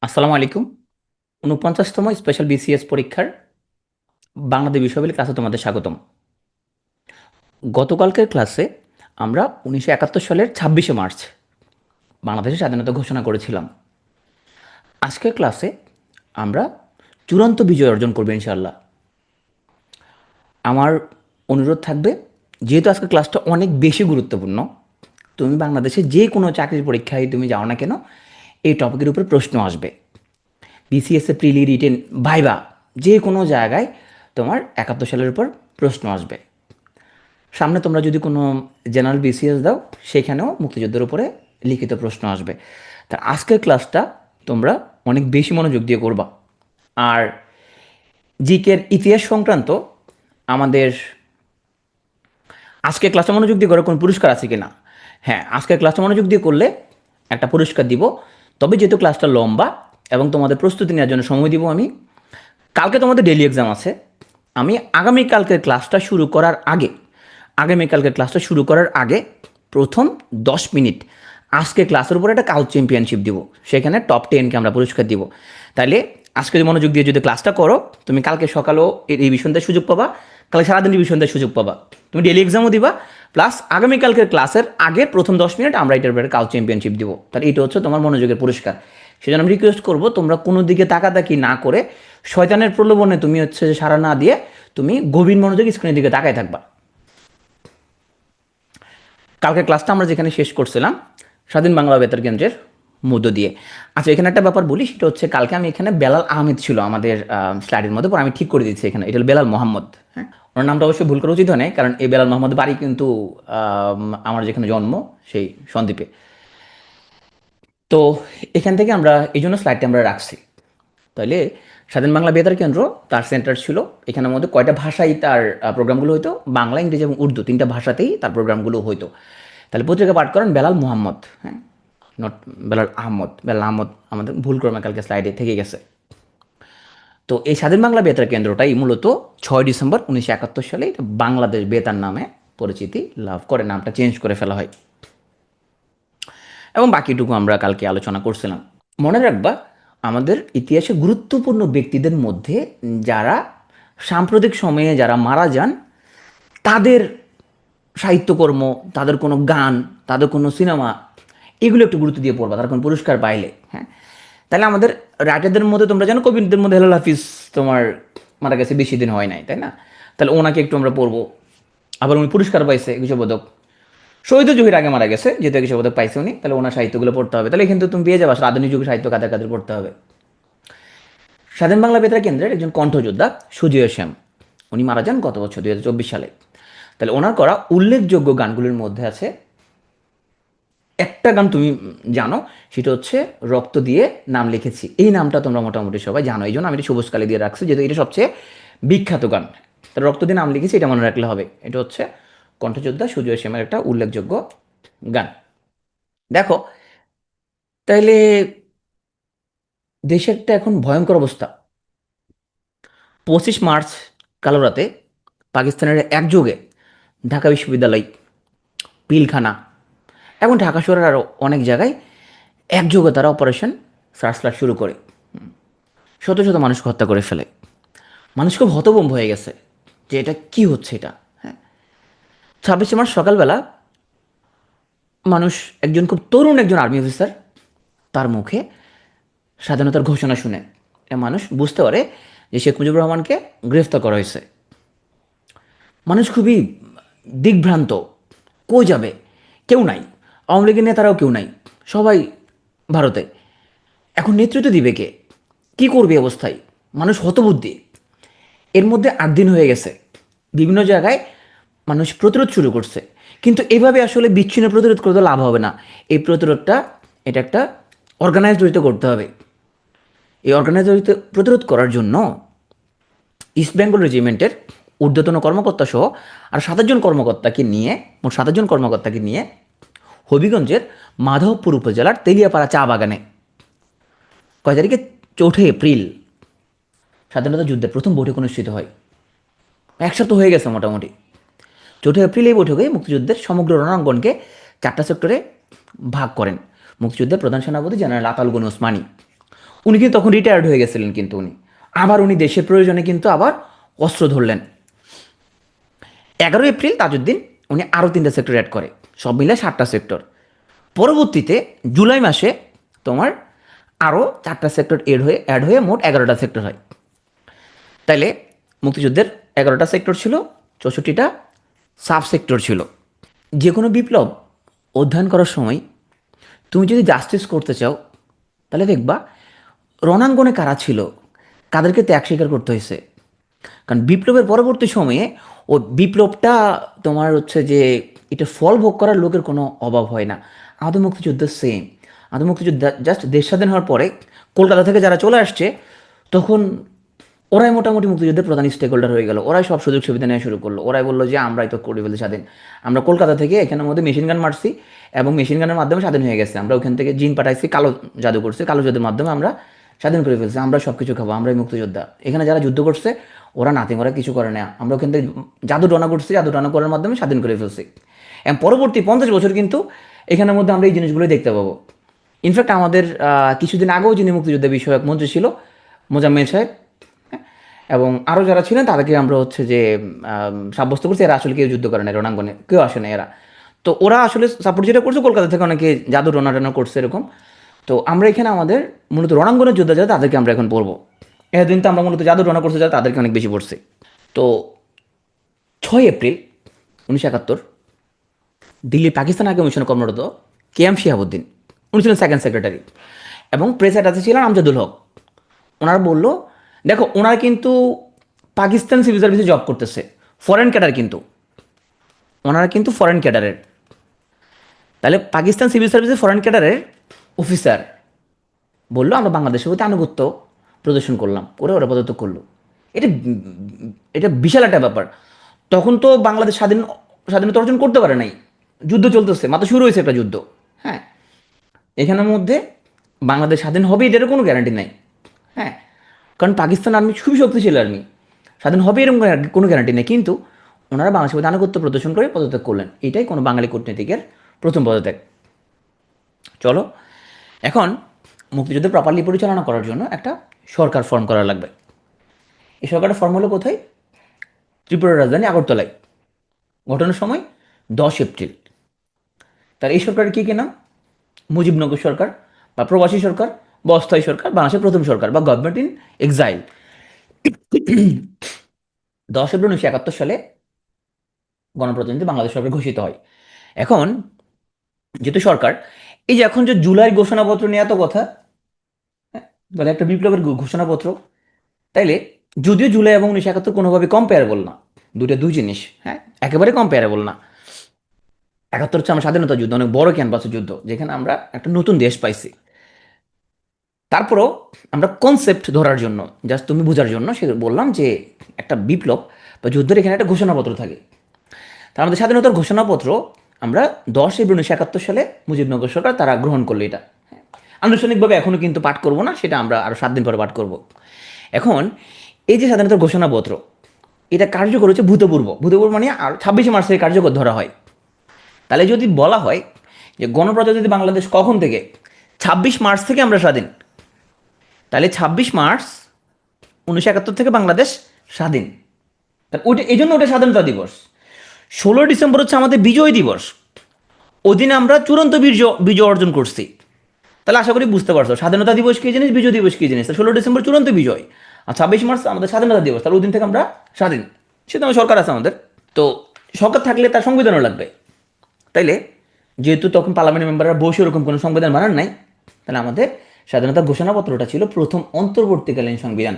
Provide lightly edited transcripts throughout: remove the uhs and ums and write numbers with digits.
আসসালামু আলাইকুম। ৪৯তম special BCS পরীক্ষার বাংলাদেশ বিষয়াবলী ক্লাসে তোমাদের স্বাগতম। গতকালকের ক্লাসে আমরা ১৯৭১ সালের ২৬শে মার্চ বাংলাদেশের স্বাধীনতা ঘোষণা করেছিলাম। আজকের ক্লাসে আমরা চূড়ান্ত বিজয় অর্জন করবো ইনশাআল্লাহ। আমার অনুরোধ থাকবে, যেহেতু আজকের ক্লাসটা অনেক বেশি গুরুত্বপূর্ণ, তুমি বাংলাদেশে যে কোনো চাকরির পরীক্ষায় তুমি যাও না কেন, এই টপিকের উপরে প্রশ্ন আসবে। বিসিএসএ প্রিলি রিটেন ভাইবা যে কোনো জায়গায় তোমার ৭১ সালের উপর প্রশ্ন আসবে। সামনে তোমরা যদি কোনো জেনারেল বিসিএস দাও, সেখানেও মুক্তিযুদ্ধের উপরে লিখিত প্রশ্ন আসবে। তা আজকের ক্লাসটা তোমরা অনেক বেশি মনোযোগ দিয়ে করবা। আর জিকের ইতিহাস সংক্রান্ত আমাদের আজকের ক্লাসটা মনোযোগ দিয়ে করার কোনো পুরস্কার আছে কি না? হ্যাঁ, আজকের ক্লাসটা মনোযোগ দিয়ে করলে একটা পুরস্কার দিব। তবে যেহেতু ক্লাসটা লম্বা এবং তোমাদের প্রস্তুতি নেওয়ার জন্য সময় দিব আমি, কালকে তোমাদের ডেইলি এক্সাম আছে। আমি আগামীকালকের ক্লাসটা শুরু করার আগে প্রথম 10 মিনিট আজকে ক্লাসের উপর একটা কাউচ চ্যাম্পিয়নশিপ দিব। সেখানে টপ 10কে আমরা পুরস্কার দিব। তাইলে আজকে মনোযোগ দিয়ে যদি ক্লাসটা করো, তুমি কালকে সকালেও এই রিভিশন দেওয়ার সুযোগ পাবা, কালকে সারাদিন রিভিশন দেওয়ার সুযোগ পাবা, তুমি ডেইলি এক্সামও দিবা, প্লাস আগামীকালকের ক্লাসের আগের প্রথম 10 মিনিট আমরা এটার উপরে কাউচ চ্যাম্পিয়নশিপ দিব। তাহলে এটা হচ্ছে তোমার মনোযোগের পুরস্কার। সেজন্য আমি রিকোয়েস্ট করবো, তোমরা কোনো দিকে তাকাতাকি না করে শয়তানের প্রলোভনে তুমি হচ্ছে যে সাড়া না দিয়ে তুমি গভীর মনোযোগ স্ক্রিনের দিকে তাকায় থাকবা। কালকে ক্লাসটা আমরা যেখানে শেষ করছিলাম স্বাধীন বাংলা বেতার কেন্দ্রের মধ্য দিয়ে। আচ্ছা, এখানে একটা ব্যাপার বলি, সেটা হচ্ছে কালকে আমি এখানে বেলাল আহমেদ ছিল আমাদের স্লাইডের মধ্যে, পরে আমি ঠিক করে দিচ্ছি এখানে এটা হলো বেলাল মোহাম্মদ। হ্যাঁ, ওনার নামটা অবশ্যই ভুল করা উচিত হয় না, কারণ এই বেলাল মোহাম্মদ বাড়ি কিন্তু আমার যেখানে জন্ম সেই সন্দ্বীপে। তো এখান থেকে আমরা এই জন্য স্লাইডটা আমরা রাখছি। তাহলে স্বাধীন বাংলা বেতার কেন্দ্র তার সেন্টার ছিল এখানের মধ্যে কয়টা ভাষায় তার প্রোগ্রামগুলো হইতো, বাংলা, ইংরেজি এবং উর্দু, তিনটা ভাষাতেই তার প্রোগ্রামগুলো হইতো। তাহলে পত্রিকা পাঠ করেন বেলাল মোহাম্মদ, হ্যাঁ, নট বেলাল আহমদ। বেলাল আহমদ আমাদের ভুল ক্রমে কালকে স্লাইডে থেকে গেছে। তো এই স্বাধীন বাংলা বেতার কেন্দ্রটাই মূলত 6 ডিসেম্বর 1971 সালে এটা বাংলাদেশ বেতার নামে পরিচিতি লাভ করে, নামটা চেঞ্জ করে ফেলা হয়। এবং বাকিটুকু আমরা কালকে আলোচনা করছিলাম। মনে রাখবা, আমাদের ইতিহাসে গুরুত্বপূর্ণ ব্যক্তিদের মধ্যে যারা সাম্প্রতিক সময়ে যারা মারা যান, তাদের সাহিত্যকর্ম, তাদের কোনো গান, তাদের কোনো সিনেমা, এগুলো একটু গুরুত্ব দিয়ে পড়বা, তারা কোনো পুরস্কার পাইলে। হ্যাঁ, তাহলে আমাদের রাইটারদের মধ্যে তোমরা জানো, কবিদের মধ্যে হেলাল হাফিজ তোমার মারা গেছে, বেশি দিন হয় নাই, তাই না? তাহলে ওনাকে একটু আমরা পড়বো। আবার উনি পুরস্কার পাইছে, একুশে পদক। শহীদ জহির আগে মারা গেছে, যেহেতু একুশে পদক পাইছে উনি, তাহলে ওনার সাহিত্যগুলো পড়তে হবে। তাহলে কিন্তু তুমি পেয়ে যাবা আধুনিক যুগের সাহিত্য কাদের কাদের পড়তে হবে। স্বাধীন বাংলা বেতার কেন্দ্রের একজন কণ্ঠযোদ্ধা সুজয় শ্যাম, উনি মারা যান গত বছর 2024 সালে। তাহলে ওনার করা উল্লেখযোগ্য গানগুলির মধ্যে আছে একটা গান তুমি জানো, সেটা হচ্ছে রক্ত দিয়ে নাম লিখেছি। এই নামটা তোমরা মোটামুটি সবাই জানো, এই জন্য আমি এটা সবুজ কালি দিয়ে রাখছি, যেহেতু এটা সবচেয়ে বিখ্যাত গান। তাহলে রক্ত দিয়ে নাম লিখেছি, এটা মনে রাখলে হবে। এটা হচ্ছে কণ্ঠযোদ্ধা সুজয় শ্যামের একটা উল্লেখযোগ্য গান। দেখো, তাইলে দেশে একটা এখন ভয়ঙ্কর অবস্থা। 25 মার্চ কালো রাতে পাকিস্তানের একযোগে ঢাকা বিশ্ববিদ্যালয়, পিলখানা এবং ঢাকা শহরের আরও অনেক জায়গায় একযোগে তারা অপারেশন সার্চলাইট শুরু করে শত শত মানুষকে হত্যা করে ফেলে। মানুষ খুব হতভম্ব হয়ে গেছে যে এটা কি হচ্ছে এটা। হ্যাঁ, 26 মার্চ সকালবেলা মানুষ, একজন খুব তরুণ একজন আর্মি অফিসার, তার মুখে স্বাধীনতার ঘোষণা শুনে মানুষ বুঝতে পারে যে শেখ মুজিবুর রহমানকে গ্রেফতার করা হয়েছে। মানুষ খুবই দিগ্ভ্রান্ত, কই যাবে, কেউ নাই, আওয়ামী লীগের নেতারাও কেউ নাই, সবাই ভারতে। এখন নেতৃত্ব দিবে কে, কি করবে অবস্থায়? মানুষ হতবুদ্ধি। এর মধ্যে 8 দিন হয়ে গেছে, বিভিন্ন জায়গায় মানুষ প্রতিরোধ শুরু করছে, কিন্তু এভাবে আসলে বিচ্ছিন্ন প্রতিরোধ করতে লাভ হবে না। এই প্রতিরোধটা, এটা একটা অর্গানাইজড হইতে করতে হবে। এই অর্গানাইজড হইতে প্রতিরোধ করার জন্য ইস্ট বেঙ্গল রেজিমেন্টের ঊর্ধ্বতন কর্মকর্তা সহ আর 27 জন কর্মকর্তাকে নিয়ে হবিগঞ্জের মাধবপুর উপজেলার তেলিয়াপাড়া চা বাগানে কয় তারিখে, 4 এপ্রিল স্বাধীনতা যুদ্ধের প্রথম বৈঠক অনুষ্ঠিত হয়। 1 সপ্তাহ হয়ে গেছে মোটামুটি। 4 এপ্রিল এই বৈঠকে মুক্তিযুদ্ধের সমগ্র রণাঙ্গনকে 4টা সেক্টরে ভাগ করেন মুক্তিযুদ্ধের প্রধান সেনাপতি জেনারেল আতাউল গনি ওসমানী। উনি কিন্তু তখন রিটায়ার্ড হয়ে গেছিলেন, কিন্তু উনি দেশের প্রয়োজনে কিন্তু আবার অস্ত্র ধরলেন। 11 এপ্রিল তাজউদ্দিন উনি আরও 3টা সেক্টর অ্যাড করে, সব মিলে 7টা সেক্টর। পরবর্তীতে জুলাই মাসে তোমার আরও 4টা সেক্টর অ্যাড হয়ে মোট 11টা সেক্টর হয়। তাইলে মুক্তিযুদ্ধের 11টা সেক্টর ছিল, 64টা সাব সেক্টর ছিল। যে কোনো বিপ্লব অধ্যয়ন করার সময় তুমি যদি জাস্টিস করতে চাও, তাহলে দেখবা রণাঙ্গনে কারা ছিল, কাদেরকে ত্যাগ স্বীকার করতে হয়েছে। কারণ বিপ্লবের পরবর্তী সময়ে ও বিপ্লবটা তোমার হচ্ছে যে এটা ফল ভোগ করার লোকের কোনো অভাব হয় না। আমাদের মুক্তিযুদ্ধ সেম, আমাদের মুক্তিযুদ্ধ জাস্ট দেশ স্বাধীন হওয়ার পরে কলকাতা থেকে যারা চলে আসছে, তখন ওরাই মোটামুটি মুক্তিযুদ্ধের প্রধান স্টেক হোল্ডার হয়ে গেল। ওরাই সব সুযোগ সুবিধা নেওয়া শুরু করলো। ওরাই বললো যে আমরাই তো করে ফেলতে স্বাধীন, আমরা কলকাতা থেকে এখানের মধ্যে মেশিন গান মারছি এবং মেশিন গানের মাধ্যমে স্বাধীন হয়ে গেছে। আমরা ওখান থেকে জিন পাঠাইছি, কালো জাদু করছি, কালো জাদুর মাধ্যমে আমরা স্বাধীন করে ফেলছি। আমরা সব কিছু খাবো, আমরাই মুক্তিযোদ্ধা। এখানে যারা যুদ্ধ করছে ওরা নাথিং, ওরা কিছু করে না। আমরা ওখান থেকে জাদু টনা করছি, জাদু টনা করার মাধ্যমে স্বাধীন করে ফেলছি। এবং পরবর্তী 50 বছর কিন্তু এখানের মধ্যে আমরা এই জিনিসগুলোই দেখতে পাবো। ইনফ্যাক্ট আমাদের কিছুদিন আগেও যিনি মুক্তিযুদ্ধ বিষয়ক মন্ত্রী ছিল, মোজাম্মেল সাহেব, এবং আরও যারা ছিলেন তাদেরকে আমরা হচ্ছে যে সাব্যস্ত করছি এরা আসলে কেউ যুদ্ধ করে না, রণাঙ্গনে কেউ আসে না এরা। তো ওরা আসলে সাপোর্ট যেটা করছে, কলকাতা থেকে অনেকে জাদু টানা করছে এরকম। তো আমরা এখানে আমাদের মূলত রণাঙ্গনের যোদ্ধা যারা তাদেরকে আমরা এখন পড়বো। এতদিন তো আমরা মূলত জাদু টানা করছে যারা তাদেরকে অনেক বেশি পড়ছে। তো 6 এপ্রিল 1971 দিল্লি পাকিস্তান হাই কমিশনে কর্মরত KM শিহাবুদ্দিন, উনি ছিলেন সেকেন্ড সেক্রেটারি, এবং প্রেস অ্যাটাচে ছিলেন আমজাদুল হক। ওনারা বললো, দেখো ওনারা কিন্তু পাকিস্তান সিভিল সার্ভিসে জব করতেছে, ফরেন ক্যাডার, কিন্তু ওনারা কিন্তু ফরেন ক্যাডারের। তাহলে পাকিস্তান সিভিল সার্ভিসের ফরেন ক্যাডারের অফিসার বললো আমরা বাংলাদেশের প্রতি আনুগত্য প্রদর্শন করলাম, ওরা পদত্যাগ করলো। এটা এটা বিশাল একটা ব্যাপার। তখন তো বাংলাদেশ স্বাধীনতা অর্জন করতে পারে নাই, যুদ্ধ চলতেছে, মাত্র শুরু হয়েছে একটা যুদ্ধ। হ্যাঁ, এখানের মধ্যে বাংলাদেশ স্বাধীন হবে এটারও কোনো গ্যারান্টি নাই। হ্যাঁ, কারণ পাকিস্তান আর্মি খুবই শক্তিশালী আর্মি, স্বাধীন হবে এরকম কোনো গ্যারান্টি নেই। কিন্তু ওনারা বাংলাদেশের প্রতি আনুগত্য প্রদর্শন করে পদত্যাগ করলেন। এটাই কোনো বাঙালি কূটনীতিকের প্রথম পদত্যাগ। চলো এখন মুক্তিযুদ্ধ প্রপারলি পরিচালনা করার জন্য একটা সরকার ফর্ম করা লাগবে। এই সরকারের ফর্ম হলো কোথায়? ত্রিপুরার রাজধানী আগরতলায়। ঘটনার সময় 10 এপ্রিল। তার এই সরকারের কী কী নাম? মুজিবনগর সরকার বা প্রবাসী সরকার বা অস্থায়ী সরকার, বাংলাদেশের প্রথম সরকার বা গভর্নমেন্ট ইন এক্সাইল। 10 এপ্রিল 1971 সালে গণপ্রজাতন্ত্রী বাংলাদেশ সরকার ঘোষিত হয়। এখন যেহেতু সরকার, এই যে এখন যে জুলাইয়ের ঘোষণাপত্র নিয়ে এত কথা, হ্যাঁ, বলে একটা বিপ্লবের ঘোষণাপত্র, তাইলে যদিও জুলাই এবং 1971 কোনোভাবে কম্পেয়ারেবল না, দুই জিনিস, হ্যাঁ, একেবারে কম্পেয়ারেবল না। 71 হচ্ছে আমার স্বাধীনতা যুদ্ধ, অনেক বড় ক্যানভাসের যুদ্ধ, যেখানে আমরা একটা নতুন দেশ পাইছি। তারপরও আমরা কনসেপ্ট ধরার জন্য, জাস্ট তুমি বোঝার জন্য সে বললাম যে একটা বিপ্লব বা যুদ্ধের এখানে একটা ঘোষণাপত্র থাকে। তার আমাদের স্বাধীনতার ঘোষণাপত্র আমরা 10 এপ্রিল 1971 সালে মুজিবনগর সরকার তারা গ্রহণ করলো। এটা আনুষ্ঠানিকভাবে এখনও কিন্তু পাঠ করব না, সেটা আমরা আরও 7 দিন পরে পাঠ করব। এখন এই যে স্বাধীনতার ঘোষণাপত্র, এটা কার্যকর হচ্ছে ভূতপূর্ব মানে আর 26 মার্চ থেকে কার্যকর ধরা হয়। তাহলে যদি বলা হয় যে গণপ্রজাতন্ত্রী বাংলাদেশ কখন থেকে, 26 মার্চ থেকে আমরা স্বাধীন, তাহলে 26 মার্চ 1971 থেকে বাংলাদেশ স্বাধীন। ওইটা এই জন্য ওটা স্বাধীনতা দিবস। 16 ডিসেম্বর হচ্ছে আমাদের বিজয় দিবস, ওই দিনে আমরা চূড়ান্ত বিজয় অর্জন করছি। তাহলে আশা করি বুঝতে পারছো স্বাধীনতা দিবস কী জিনিস, বিজয় দিবস কী জিনিস। 16 ডিসেম্বর চূড়ান্ত বিজয়, আর 26 মার্চ আমাদের স্বাধীনতা দিবস। তাহলে ওই দিন থেকে আমরা স্বাধীন। সেটা আমার সরকার আছে আমাদের, তো সরকার থাকলে তার সংবিধানও লাগবে। তাইলে যেহেতু তখন পার্লামেন্টের মেম্বাররা বসে ওরকম কোনো সংবিধান বানান নাই, তাহলে আমাদের স্বাধীনতা ঘোষণাপত্রটা ছিল প্রথম অন্তর্বর্তীকালীন সংবিধান,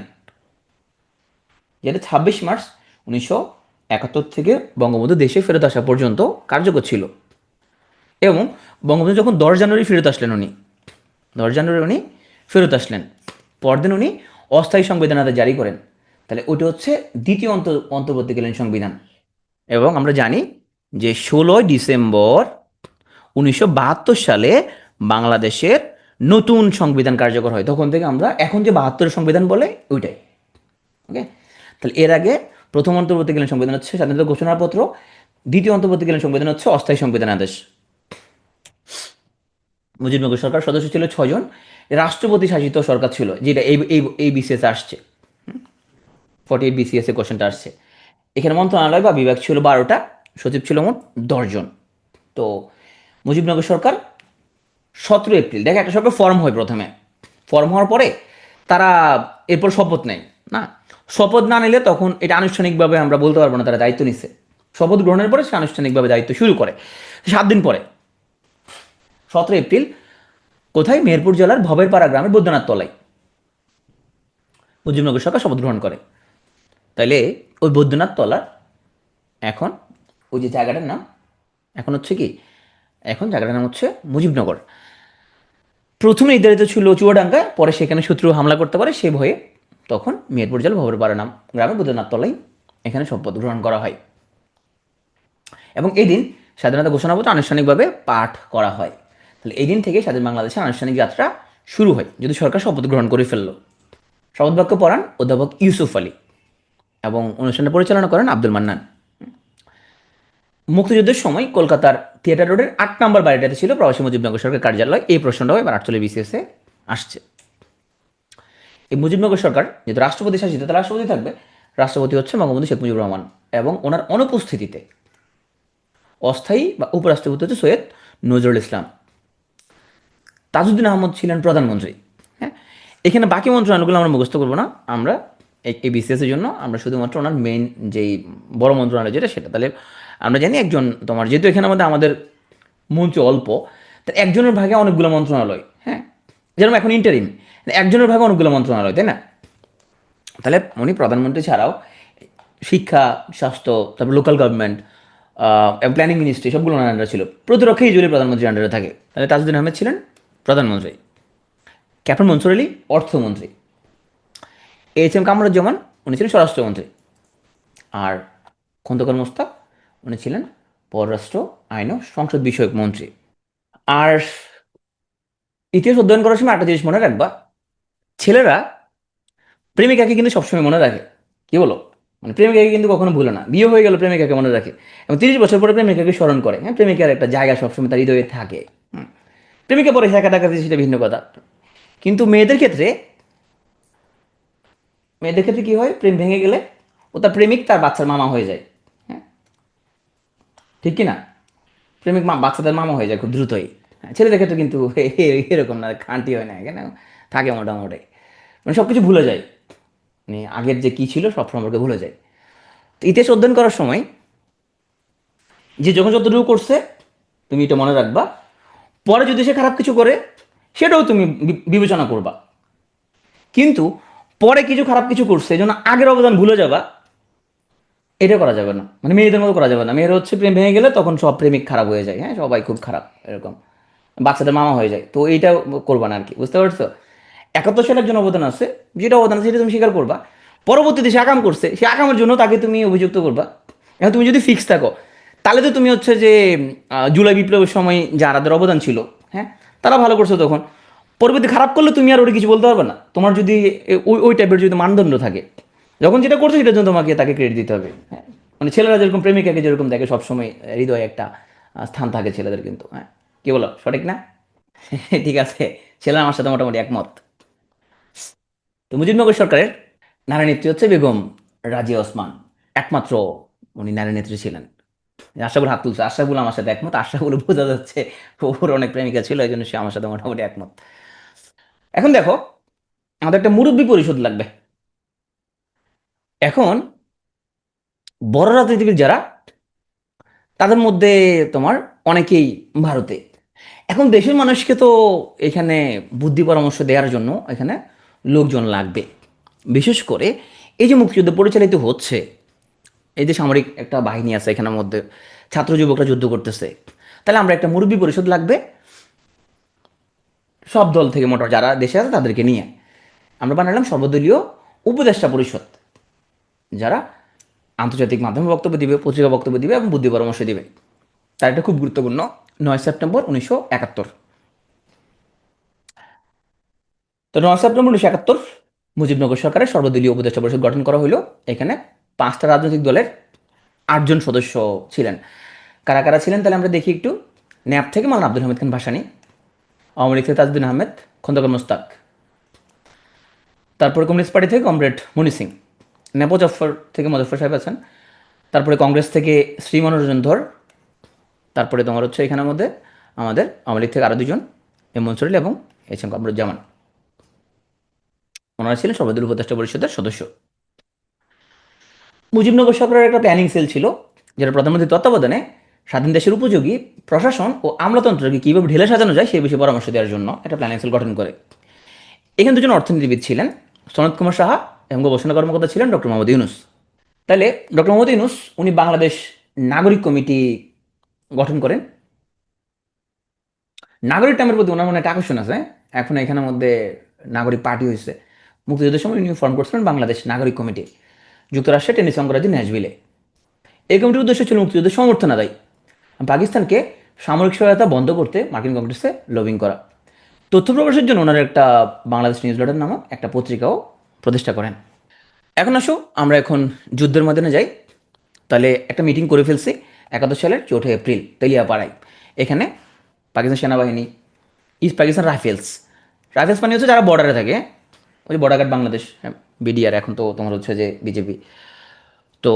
যেটা 26 মার্চ 1971 থেকে বঙ্গবন্ধু দেশে ফেরত আসা পর্যন্ত কার্যকর ছিল। এবং বঙ্গবন্ধু যখন 10 জানুয়ারি ফেরত আসলেন, 10 জানুয়ারি উনি ফেরত আসলেন, পরদিন উনি অস্থায়ী সংবিধান আদেশ জারি করেন। তাহলে ওইটা হচ্ছে দ্বিতীয় অন্তর্বর্তীকালীন সংবিধান। এবং আমরা জানি যে 16 ডিসেম্বর 1972 সালে বাংলাদেশের নতুন সংবিধান কার্যকর হয়। তখন থেকে আমরা এখন যে 72 সংবিধান বলে ওইটাই। ওকে, তাহলে এর আগে প্রথম অন্তর্বর্তীকালীন সংবিধান হচ্ছে স্বাধীনতা ঘোষণাপত্র, দ্বিতীয় অন্তর্বর্তীকালীন সংবিধান হচ্ছে অস্থায়ী সংবিধান আদেশ। মুজিবনগর সরকার সদস্য ছিল 6 জন। রাষ্ট্রপতি শাসিত সরকার ছিল, যেটা এই এই এই বিসিএস আসছে, 48 বিসিএস এ কোশ্চেনটা আসছে। এখানে মন্ত্রণালয় বা বিভাগ ছিল 12টা, সচিব ছিল মোট 10 জন। তো মুজিবনগর সরকার 17 এপ্রিল, দেখে একটা সরকার ফর্ম হয় প্রথমে। ফর্ম হওয়ার পরে তারা এরপর শপথ নেয় না। শপথ না নিলে তখন এটা আনুষ্ঠানিকভাবে আমরা বলতে পারবো না তারা দায়িত্ব নিচ্ছে। শপথ গ্রহণের পরে সে আনুষ্ঠানিকভাবে দায়িত্ব শুরু করে 7 দিন পরে, 17 এপ্রিল, কোথায়? মেহেরপুর জেলার ভবেরপাড়া গ্রামের বৈদ্যনাথ তলায় মুজিবনগর সরকার শপথ গ্রহণ করে। তাইলে ওই বৈদ্যনাথ তলার এখন ওই যে জায়গাটার নাম এখন হচ্ছে কি, এখন জায়গাটার নাম হচ্ছে মুজিবনগর। প্রথমে নির্ধারিত ছিল চুয়াডাঙ্গা, পরে সেখানে শত্রু হামলা করতে পারে সে ভয়ে তখন মেহেরপুর জেলা ভবেরপাড়া নাম গ্রামে বৈদ্যনাথ তলায় এখানে শপথ গ্রহণ করা হয়। এবং এই দিন স্বাধীনতা ঘোষণাপত্র আনুষ্ঠানিকভাবে পাঠ করা হয়। তাহলে এই দিন থেকে স্বাধীন বাংলাদেশের আনুষ্ঠানিক যাত্রা শুরু হয়, যদি সরকার শপথ গ্রহণ করে ফেললো। শপথ বাক্য পড়ান অধ্যাপক ইউসুফ আলী এবং অনুষ্ঠানটা পরিচালনা করেন আব্দুল মান্নান। মুক্তিযুদ্ধের সময় কলকাতার থিয়েটার রোডের 8 নম্বর বাড়িটাতে ছিল প্রবাসী মুজিবনগর সরকার কার্যালয়। এই প্রশ্নটাও এবার 48 বিসিএসে আসছে। এই মুজিবনগর সরকার যেহেতু রাষ্ট্রপতি শাসিত, তাহলে রাষ্ট্রপতি থাকবে। রাষ্ট্রপতি হচ্ছে বঙ্গবন্ধু শেখ মুজিবুর রহমান, এবং ওনার অনুপস্থিতিতে অস্থায়ী বা উপরাষ্ট্রপতি হচ্ছে সৈয়দ নজরুল ইসলাম। তাজউদ্দিন আহমদ ছিলেন প্রধানমন্ত্রী। হ্যাঁ, এখানে বাকি মন্ত্রণালয়গুলো আমরা মুখস্থ করবো না, আমরা এই বিসিএসের জন্য আমরা শুধুমাত্র ওনার মেইন যেই বড় মন্ত্রণালয় যেটা সেটা। তাহলে আমরা জানি একজন তোমার, যেহেতু এখানে আমাদের আমাদের মন্ত্রী অল্প, তার একজনের ভাগে অনেকগুলো মন্ত্রণালয়। হ্যাঁ, যেরকম এখন ইন্টারিম, একজনের ভাগে অনেকগুলো মন্ত্রণালয়, তাই না? তাহলে উনি প্রধানমন্ত্রী ছাড়াও শিক্ষা, স্বাস্থ্য, তারপর লোকাল গভর্নমেন্ট এবং প্ল্যানিং মিনিস্ট্রি সবগুলো ওনার আন্ডারে ছিল। প্রতিরক্ষা ইউজুয়ালি প্রধানমন্ত্রীর আন্ডারে থাকে। তাহলে তাজউদ্দিন আহমেদ ছিলেন প্রধানমন্ত্রী, ক্যাপ্টেন মনসুর আলী অর্থমন্ত্রী, এইচ এম কামরুজ্জামান উনি ছিলেন স্বরাষ্ট্রমন্ত্রী, আর খন্দকার মোস্তাক উনি ছিলেন পররাষ্ট্র আইন ও সংসদ বিষয়ক মন্ত্রী। আর ইতিহাস অধ্যয়ন করার সময় একটা জিনিস মনে রাখবা, ছেলেরা প্রেমিকাকে কিন্তু সবসময় মনে রাখে। কি বলো? মানে প্রেমিকাকে কিন্তু কখনো ভুলে না, বিয়ে হয়ে গেল প্রেমিকাকে মনে রাখে, এবং 30 বছর পরে প্রেমিকাকে স্মরণ করে। হ্যাঁ, প্রেমিকার একটা জায়গা সবসময় তার হৃদয়ে থাকে। প্রেমিকা পরে একা ডাকাতে সেটা ভিন্ন কথা। কিন্তু মেয়েদের ক্ষেত্রে কি হয়? প্রেম ভেঙে গেলে ও তার প্রেমিক তার বাচ্চার মামা হয়ে যায়। হ্যাঁ, ঠিক কি না? প্রেমিক বাচ্চাদের মামা হয়ে যায় খুব দ্রুতই। হ্যাঁ, ছেলেদের ক্ষেত্রে কিন্তু এরকম না, খাঁটি হয় না, এখানে থাকে মোটামুটি। মানে সব কিছু ভুলে যায়, মানে আগের যে কী ছিল সব সম্পর্কে ভুলে যায়। তো ইতিহাস অধ্যয়ন করার সময় যে যখন যতটুকু করছে তুমি এটা মনে রাখবা, পরে যদি সে খারাপ কিছু করে সেটাও তুমি বিবেচনা করবা। কিন্তু পরে কিছু খারাপ কিছু করছে এই জন্য আগের অবদান ভুলে যাবা, এটা করা যাবে না। মানে মেয়েদের মতো করা যাবে না। মেয়েরা হচ্ছে প্রেম ভেঙে গেলে তখন সব প্রেমিক খারাপ হয়ে যায়। হ্যাঁ, সবাই খুব খারাপ এরকম, বাচ্চাদের মামা হয়ে যায়। তো এইটা করবা না আর কি, বুঝতে পারছো? 71 সালে একজন অবদান আছে, যেটা অবদান আছে সেটা তুমি স্বীকার করবা। পরবর্তীতে সে আকাম করছে, সে আকামের জন্য তাকে তুমি অভিযুক্ত করবা। এখন তুমি যদি ফিক্স থাকো, তাহলে তো তুমি হচ্ছে যে জুলাই বিপ্লবের সময় যারাদের অবদান ছিল, হ্যাঁ, তারা ভালো করছে তখন। পরবর্তী খারাপ করলে তুমি আর ওটা কিছু বলতে পারবে না। তোমার যদি ওই ওই টাইপের যদি মানদণ্ড থাকে, যখন যেটা করছে সেটার জন্য তোমাকে তাকে ক্রেডিট দিতে হবে। হ্যাঁ, মানে ছেলেরা যেরকম প্রেমিকাকে যেরকম দেখে সবসময়, হৃদয়ে একটা স্থান থাকে ছেলেদের কিন্তু। হ্যাঁ, কি বলো, সঠিক না? ঠিক আছে, ছেলেরা আমার সাথে মোটামুটি একমত। তো মুজিবনগর সরকারের নারী নেত্রী হচ্ছে বেগম রাজিয়া ওসমান, একমাত্র উনি নারী নেত্রী ছিলেন। আশরাফুল হাত তুলছে, আশরাফুল আমার সাথে একমত। আশরাফুল বোঝা যাচ্ছে ওর অনেক প্রেমিকা ছিল, এই জন্য সে আমার সাথে মোটামুটি একমত। এখন দেখো, আমাদের একটা মুরব্বী পরিষদ লাগবে। এখন বড় রাজনীতিবিদ যারা, তাদের মধ্যে তোমার অনেকেই ভারতে। এখন দেশের মানুষকে তো এখানে বুদ্ধি পরামর্শ দেওয়ার জন্য এখানে লোকজন লাগবে। বিশেষ করে এই যে মুক্তিযুদ্ধ পরিচালিত হচ্ছে, এই যে সামরিক একটা বাহিনী আছে এখানের মধ্যে, ছাত্র যুবকরা যুদ্ধ করতেছে, তাহলে আমরা একটা মুরব্বী পরিষদ লাগবে সব দল থেকে, মোটর যারা দেশে আছে তাদেরকে নিয়ে আমরা বানালাম সর্বদলীয় উপদেষ্টা পরিষদ, যারা আন্তর্জাতিক মাধ্যমে বক্তব্য দিবে, পত্রিকা বক্তব্য দিবে এবং বুদ্ধি পরামর্শ দিবে। তার এটা খুব গুরুত্বপূর্ণ। 9 সেপ্টেম্বর 1971। তো 9 সেপ্টেম্বর 1971 মুজিবনগর সরকারের সর্বদলীয় উপদেষ্টা পরিষদ গঠন করা হলো। এখানে 5টা রাজনৈতিক দলের 8 জন সদস্য ছিলেন। কারা কারা ছিলেন তাহলে আমরা দেখি একটু। ন্যাপ থেকে মাওলানা আব্দুল হামিদ খান ভাসানী, আওয়ামী লীগ থেকে তাজউদ্দিন আহমেদ, খন্দকার মোস্তাক। তারপরে কমিউনিস্ট পার্টি থেকে কমরেড মনি সিং, নেপোজফর থেকে মজফর সাহেব আছেন। তারপরে কংগ্রেস থেকে শ্রী মনোরঞ্জন ধর। তারপরে তোমার হচ্ছে এখানের মধ্যে আমাদের আওয়ামী লীগ থেকে আরও দুজন, এম মনসুরুল এবং এইচ এম কামরুজ্জামান। ওনারা ছিলেন সর্বদলীয় উপদেষ্টা পরিষদের সদস্য। মুজিবনগর সরকারের একটা প্ল্যানিং সেল ছিল, যেটা প্রধানমন্ত্রীর তত্ত্বাবধানে স্বাধীন দেশের উপযোগী প্রশাসন ও আমলাতন্ত্রকে কীভাবে ঢেলে সাজানো যায় সেই বিষয়ে পরামর্শ দেওয়ার জন্য একটা প্ল্যানিং সেল গঠন করে। এখানে দুজন অর্থনীতিবিদ ছিলেন, সনৎ কুমার সাহা এবং গবেষণা কর্মকর্তা ছিলেন ডক্টর মোহাম্মদ ইউনুস। তাহলে ডক্টর মোহাম্মদ ইউনুস উনি বাংলাদেশ নাগরিক কমিটি গঠন করেন। নাগরিক নামের প্রতি ওনার মনে একটা আকর্ষণ আছে। এখন এখানের মধ্যে নাগরিক পার্টি হয়েছে। মুক্তিযুদ্ধের সময় উনি ফর্ম করছিলেন বাংলাদেশ নাগরিক কমিটি, যুক্তরাষ্ট্রের টেনিসি অঙ্গরাজ্যের ন্যাশভিলে। এই কমিটির উদ্দেশ্য ছিল মুক্তিযুদ্ধের সমর্থন আদায়, পাকিস্তানকে সামরিক সহায়তা বন্ধ করতে মার্কিন কংগ্রেসে লবিং করা। তথ্য প্রকাশের জন্য ওনারা একটা বাংলাদেশ নিউজ লেটার নামক একটা পত্রিকাও প্রতিষ্ঠা করেন। এখন আসো আমরা এখন যুদ্ধের ময়দানে যাই। তাহলে একটা মিটিং করে ফেলছি 71 সালের 4 এপ্রিল তেলিয়াপাড়ায়। এখানে পাকিস্তান সেনাবাহিনী, ইস্ট পাকিস্তান রাইফেলস, রাইফেলস মানে হচ্ছে যারা বর্ডারে থাকে, ওই বর্ডার গার্ড বাংলাদেশ, বিডিআর, এখন তো তোমার হচ্ছে যে বিজেপি। তো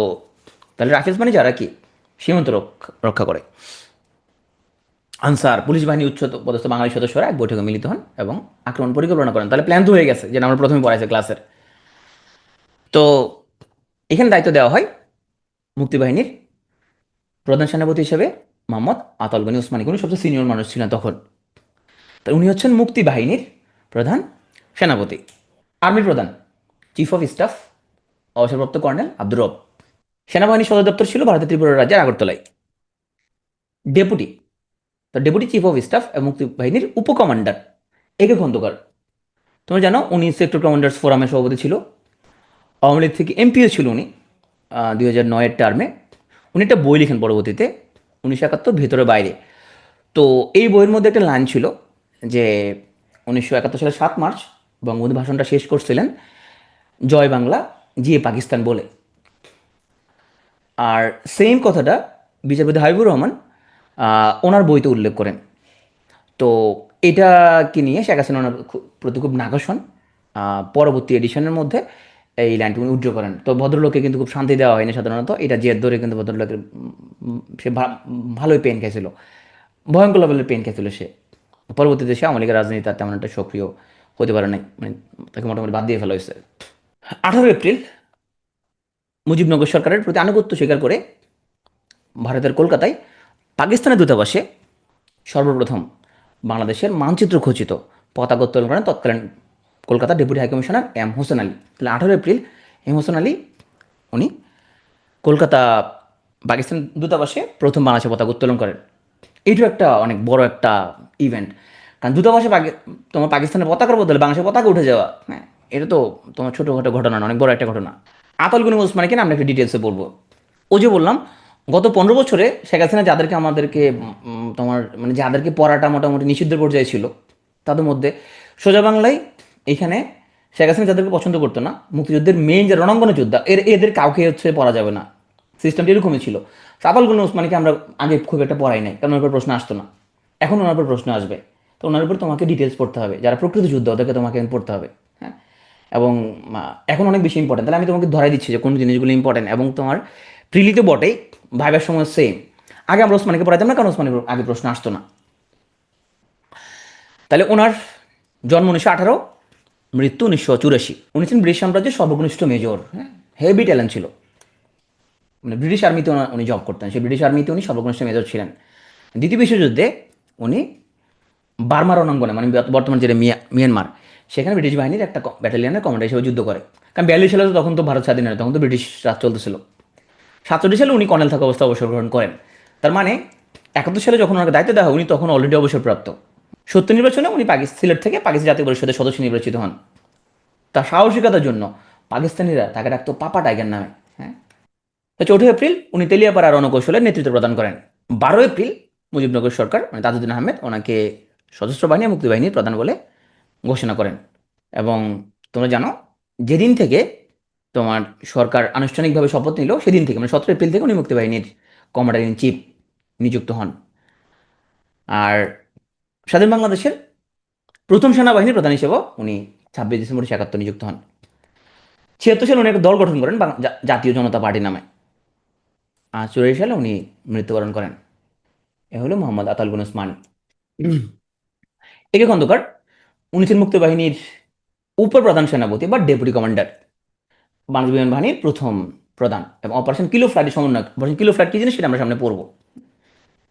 তাহলে রাইফেলস মানে যারা কি সীমান্ত রক্ষা করে। আনসার, পুলিশ বাহিনী উচ্চ পদস্থ বাঙালি সদস্যরা এক বৈঠকে মিলিত হন এবং আক্রমণ পরিকল্পনা করেন। তাহলে প্ল্যান তো হয়ে গেছে, যেটা আমরা প্রথমে পড়াইছি ক্লাসের। তো এখানে দায়িত্ব দেওয়া হয় মুক্তিবাহিনীর প্রধান সেনাপতি হিসেবে মোহাম্মদ আতাউল গনি ওসমানী। উনি সবচেয়ে সিনিয়র মানুষ ছিলেন তখন। তো উনি হচ্ছেন মুক্তি বাহিনীর প্রধান সেনাপতি। আর্মির প্রধান চিফ অফ স্টাফ অবসরপ্রাপ্ত কর্নেল আব্দুর রব। সেনাবাহিনীর সদর দপ্তর ছিল ভারতের ত্রিপুরা রাজ্যের আগরতলায়। ডেপুটি, তো ডেপুটি চিফ অফ স্টাফ এবং মুক্তি বাহিনীর উপকমান্ডার একে খন্দকার। তোমরা জানো উনি সেক্টর কমান্ডার্স ফোরামের সভাপতি ছিল। আওয়ামী লীগ থেকে এমপিও ছিল উনি 2009-এর টার্মে। উনি একটা বই লিখেন পরবর্তীতে 1971 ভেতরে বাইরে। তো এই বইয়ের মধ্যে একটা লাইন ছিল যে 1971 সালের 7 মার্চ বঙ্গবন্ধু ভাষণটা শেষ করছিলেন জয় বাংলা জিয়ে পাকিস্তান বলে। আর সেম কথাটা বিচারপতি হাবিবুর রহমান ওনার বইতে উল্লেখ করেন। তো এটাকে নিয়ে শেখ হাসিনা ওনার প্রতি খুব নাকর্ষণ। পরবর্তী এডিশনের মধ্যে এই লাইনটি উনি উজ্জ্বল করেন। তো ভদ্রলোককে কিন্তু খুব শান্তি দেওয়া হয়নি সাধারণত, এটা জের ধরে কিন্তু ভদ্রলোকের সে ভালোই পেন খেয়েছিল, ভয়ঙ্কর লেভেলের পেন খেয়েছিল সে। পরবর্তীতে সে আওয়ামী লীগের রাজনীতি তার তেমন একটা সক্রিয় হতে পারে নাই, মানে তাকে মোটামুটি বাদ দিয়ে ফেলা হয়েছে। 18 এপ্রিল মুজিবনগর সরকারের প্রতি আনুগত্য স্বীকার করে ভারতের কলকাতায় পাকিস্তানের দূতাবাসে সর্বপ্রথম বাংলাদেশের মানচিত্র খচিত পতাকা উত্তোলন করেন তৎকালীন Kolkata deputy high commissioner M Hossain Ali. তাহলে 18 এপ্রিল এম হোসেন আলী উনি কলকাতা পাকিস্তান দূতাবাসে প্রথম বাংলাদেশের পতাকা উত্তোলন করেন। এইটাও একটা অনেক বড় একটা ইভেন্ট, কারণ দূতাবাসে তোমার পাকিস্তানের পতাকার বদলে বাংলাদেশের পতাকা উঠে যাওয়া, হ্যাঁ, এটা তো তোমার ছোটোখাটো ঘটনা না, অনেক বড় একটা ঘটনা। আতাউল গনি ওসমানীকে আমরা একটু ডিটেলসে বলবো। ও যে বললাম গত 15 বছরে শেখ হাসিনা যাদেরকে আমাদেরকে তোমার মানে যাদেরকে পড়াটা মোটামুটি নিষিদ্ধের পর্যায়ে ছিল, তাদের মধ্যে সোজা বাংলায় এখানে শেখ হাসিনা যাদেরকে পছন্দ করতো না, মুক্তিযুদ্ধের মেইন যে রণাঙ্গনে যোদ্ধা, এদের কাউকে হচ্ছে পড়া যাবে না, সিস্টেমটা এরকমই ছিল। আতাউল গনি ওসমানীকে আমরা আগে খুব একটা পড়াই নাই, কারণ ওনার উপর প্রশ্ন আসতো না। এখন ওনার উপর প্রশ্ন আসবে, তো ওনার উপর তোমাকে ডিটেলস পড়তে হবে, যারা প্রকৃত যুদ্ধ ওদেরকে তোমাকে পড়তে হবে, হ্যাঁ। এবং এখন অনেক বেশি ইম্পর্টেন্ট। তাহলে আমি তোমাকে ধরাই দিচ্ছি যে কোন জিনিসগুলো ইম্পর্টেন্ট, এবং তোমার প্রিলিতে বটেই, ভাইবার সময় সেম। আগে আমরা ওসমানীকে পড়াইতাম না, কারণ ওসমানীর আগে প্রশ্ন আসতো না। তাহলে ওনার জন্ম 1918, মৃত্যু 1984। উনি ছিলেন ব্রিটিশ সাম্রাজ্যের সর্বকনিষ্ঠ মেজর, হ্যাঁ, হেভি ট্যালেন্ট ছিল। মানে ব্রিটিশ আর্মিতে উনি জব করতেন, সেই ব্রিটিশ আর্মিতে উনি সর্বকনিষ্ঠ মেজর ছিলেন। দ্বিতীয় বিশ্বযুদ্ধে উনি বার্মা রণাঙ্গনে, মানে বর্তমান যেটা মিয়ানমার, সেখানে ব্রিটিশ বাহিনীর একটা ব্যাটালিয়নের কমান্ডার হিসেবে যুদ্ধ করে। কারণ 42 সালে তো তখন তো ভারত স্বাধীন হয়, তখন তো ব্রিটিশ রাজ চলতেছিল। 47 সালে উনি কর্নেল থাকা অবস্থা অবসর গ্রহণ করেন। তার মানে 71 সালে যখন ওনাকে দায়িত্ব দেওয়া হয় উনি তখন অলরেডি অবসরপ্রাপ্ত। 70 নির্বাচনে উনি সিলেট থেকে পাকিস্তান জাতীয় পরিষদের সদস্য নির্বাচিত হন। তার সাহসিকতার জন্য পাকিস্তানিরা তাকে ডাকতো পাপা টাইগার নামে, হ্যাঁ। তো 4 এপ্রিল উনি তেলিয়াপাড়া রণকৌশলের নেতৃত্ব প্রদান করেন। 12 এপ্রিল মুজিবনগর সরকার মানে তাজউদ্দিন আহমেদ ওনাকে সশস্ত্র বাহিনী মুক্তি বাহিনীর প্রধান বলে ঘোষণা করেন। এবং তোমরা জানো যেদিন থেকে তোমার সরকার আনুষ্ঠানিকভাবে শপথ নিল সেদিন থেকে মানে 17 এপ্রিল থেকে উনি মুক্তিবাহিনীর কমান্ডার ইন চিফ নিযুক্ত হন। আর স্বাধীন বাংলাদেশের প্রথম সেনাবাহিনীর প্রধান হিসেবে উনি 26 ডিসেম্বর 1971 নিযুক্ত হন। 76 সালে উনি একটা দল গঠন করেন জাতীয় জনতা পার্টি নামে। আর 84 সালে উনি মৃত্যুবরণ করেন। এ হলো মোহাম্মদ আতাউল ওসমান। একে খন্দকার উনি ছিলেন মুক্তিবাহিনীর উপপ্রধান সেনাপতি বা ডেপুটি কমান্ডার, বাংলাদেশ বিমান বাহিনীর প্রথম প্রধান, এবং অপারেশন কিলো ফ্লাইটের সমন্বয়ক। অপারেশন কিলো ফ্লাইট কি জিনিস সেটা আমরা সামনে পড়বো।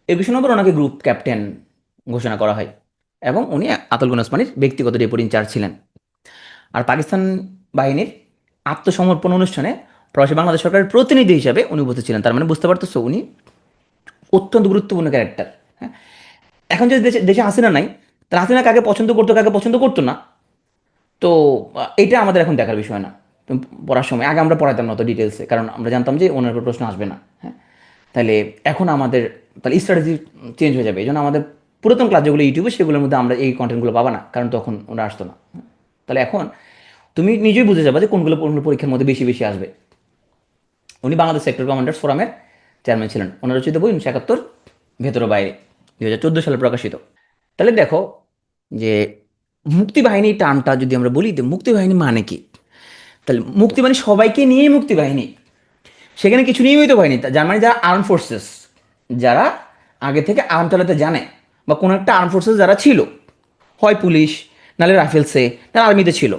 21 নম্বর ওনাকে গ্রুপ ক্যাপ্টেন ঘোষণা করা হয়, এবং উনি আতাউল ওসমানীর ব্যক্তিগত ডেপুটি ইনচার্জ ছিলেন। আর পাকিস্তান বাহিনীর আত্মসমর্পণ অনুষ্ঠানে প্রবাসী বাংলাদেশ সরকারের প্রতিনিধি হিসাবে উনি উপস্থিত ছিলেন। তার মানে বুঝতে পারতেছো উনি অত্যন্ত গুরুত্বপূর্ণ ক্যারেক্টার। হ্যাঁ, এখন যদি দেশে দেশে হাসিনা নাই, তাহলে হাসিনা কাকে পছন্দ করতো কাকে পছন্দ করতো না, তো এটা আমাদের এখন দেখার বিষয় না। পড়ার সময় আগে আমরা পড়াইতাম না অত ডিটেলসে, কারণ আমরা জানতাম যে ওনার উপর প্রশ্ন আসবে না। হ্যাঁ, তাহলে এখন আমাদের তাহলে স্ট্র্যাটেজি চেঞ্জ হয়ে যাবে। এই জন্য আমাদের পুরাতন ক্লাস যেগুলো ইউটিউবে, সেগুলোর মধ্যে আমরা এই কন্টেন্টগুলো পাবা না, কারণ তখন ওরা আসতো না। তাহলে এখন তুমি নিজেই বুঝে যাবে যে কোনগুলো পরীক্ষার মধ্যে বেশি বেশি আসবে। উনি বাংলাদেশ সেক্টর কমান্ডার্স ফোরামের চেয়ারম্যান ছিলেন। ওনার রচিত বই 1971 ভেতর বাইরে, 2014 সালে প্রকাশিত। তাহলে দেখো যে মুক্তিবাহিনী টার্মটা যদি আমরা বলি, যে মুক্তিবাহিনী মানে কি, তাহলে মুক্তি মানে সবাইকে নিয়ে মুক্তিবাহিনী। সেখানে কিছু নিয়মিত বাহিনী, যার মানে যারা আর্ম ফোর্সেস, যারা আগে থেকে আর্ম চালাতে জানে, বা কোনো একটা আর্ম ফোর্সেস যারা ছিল, হয় পুলিশ, নাহলে রাইফেলসে, তারা আর্মিতে ছিল।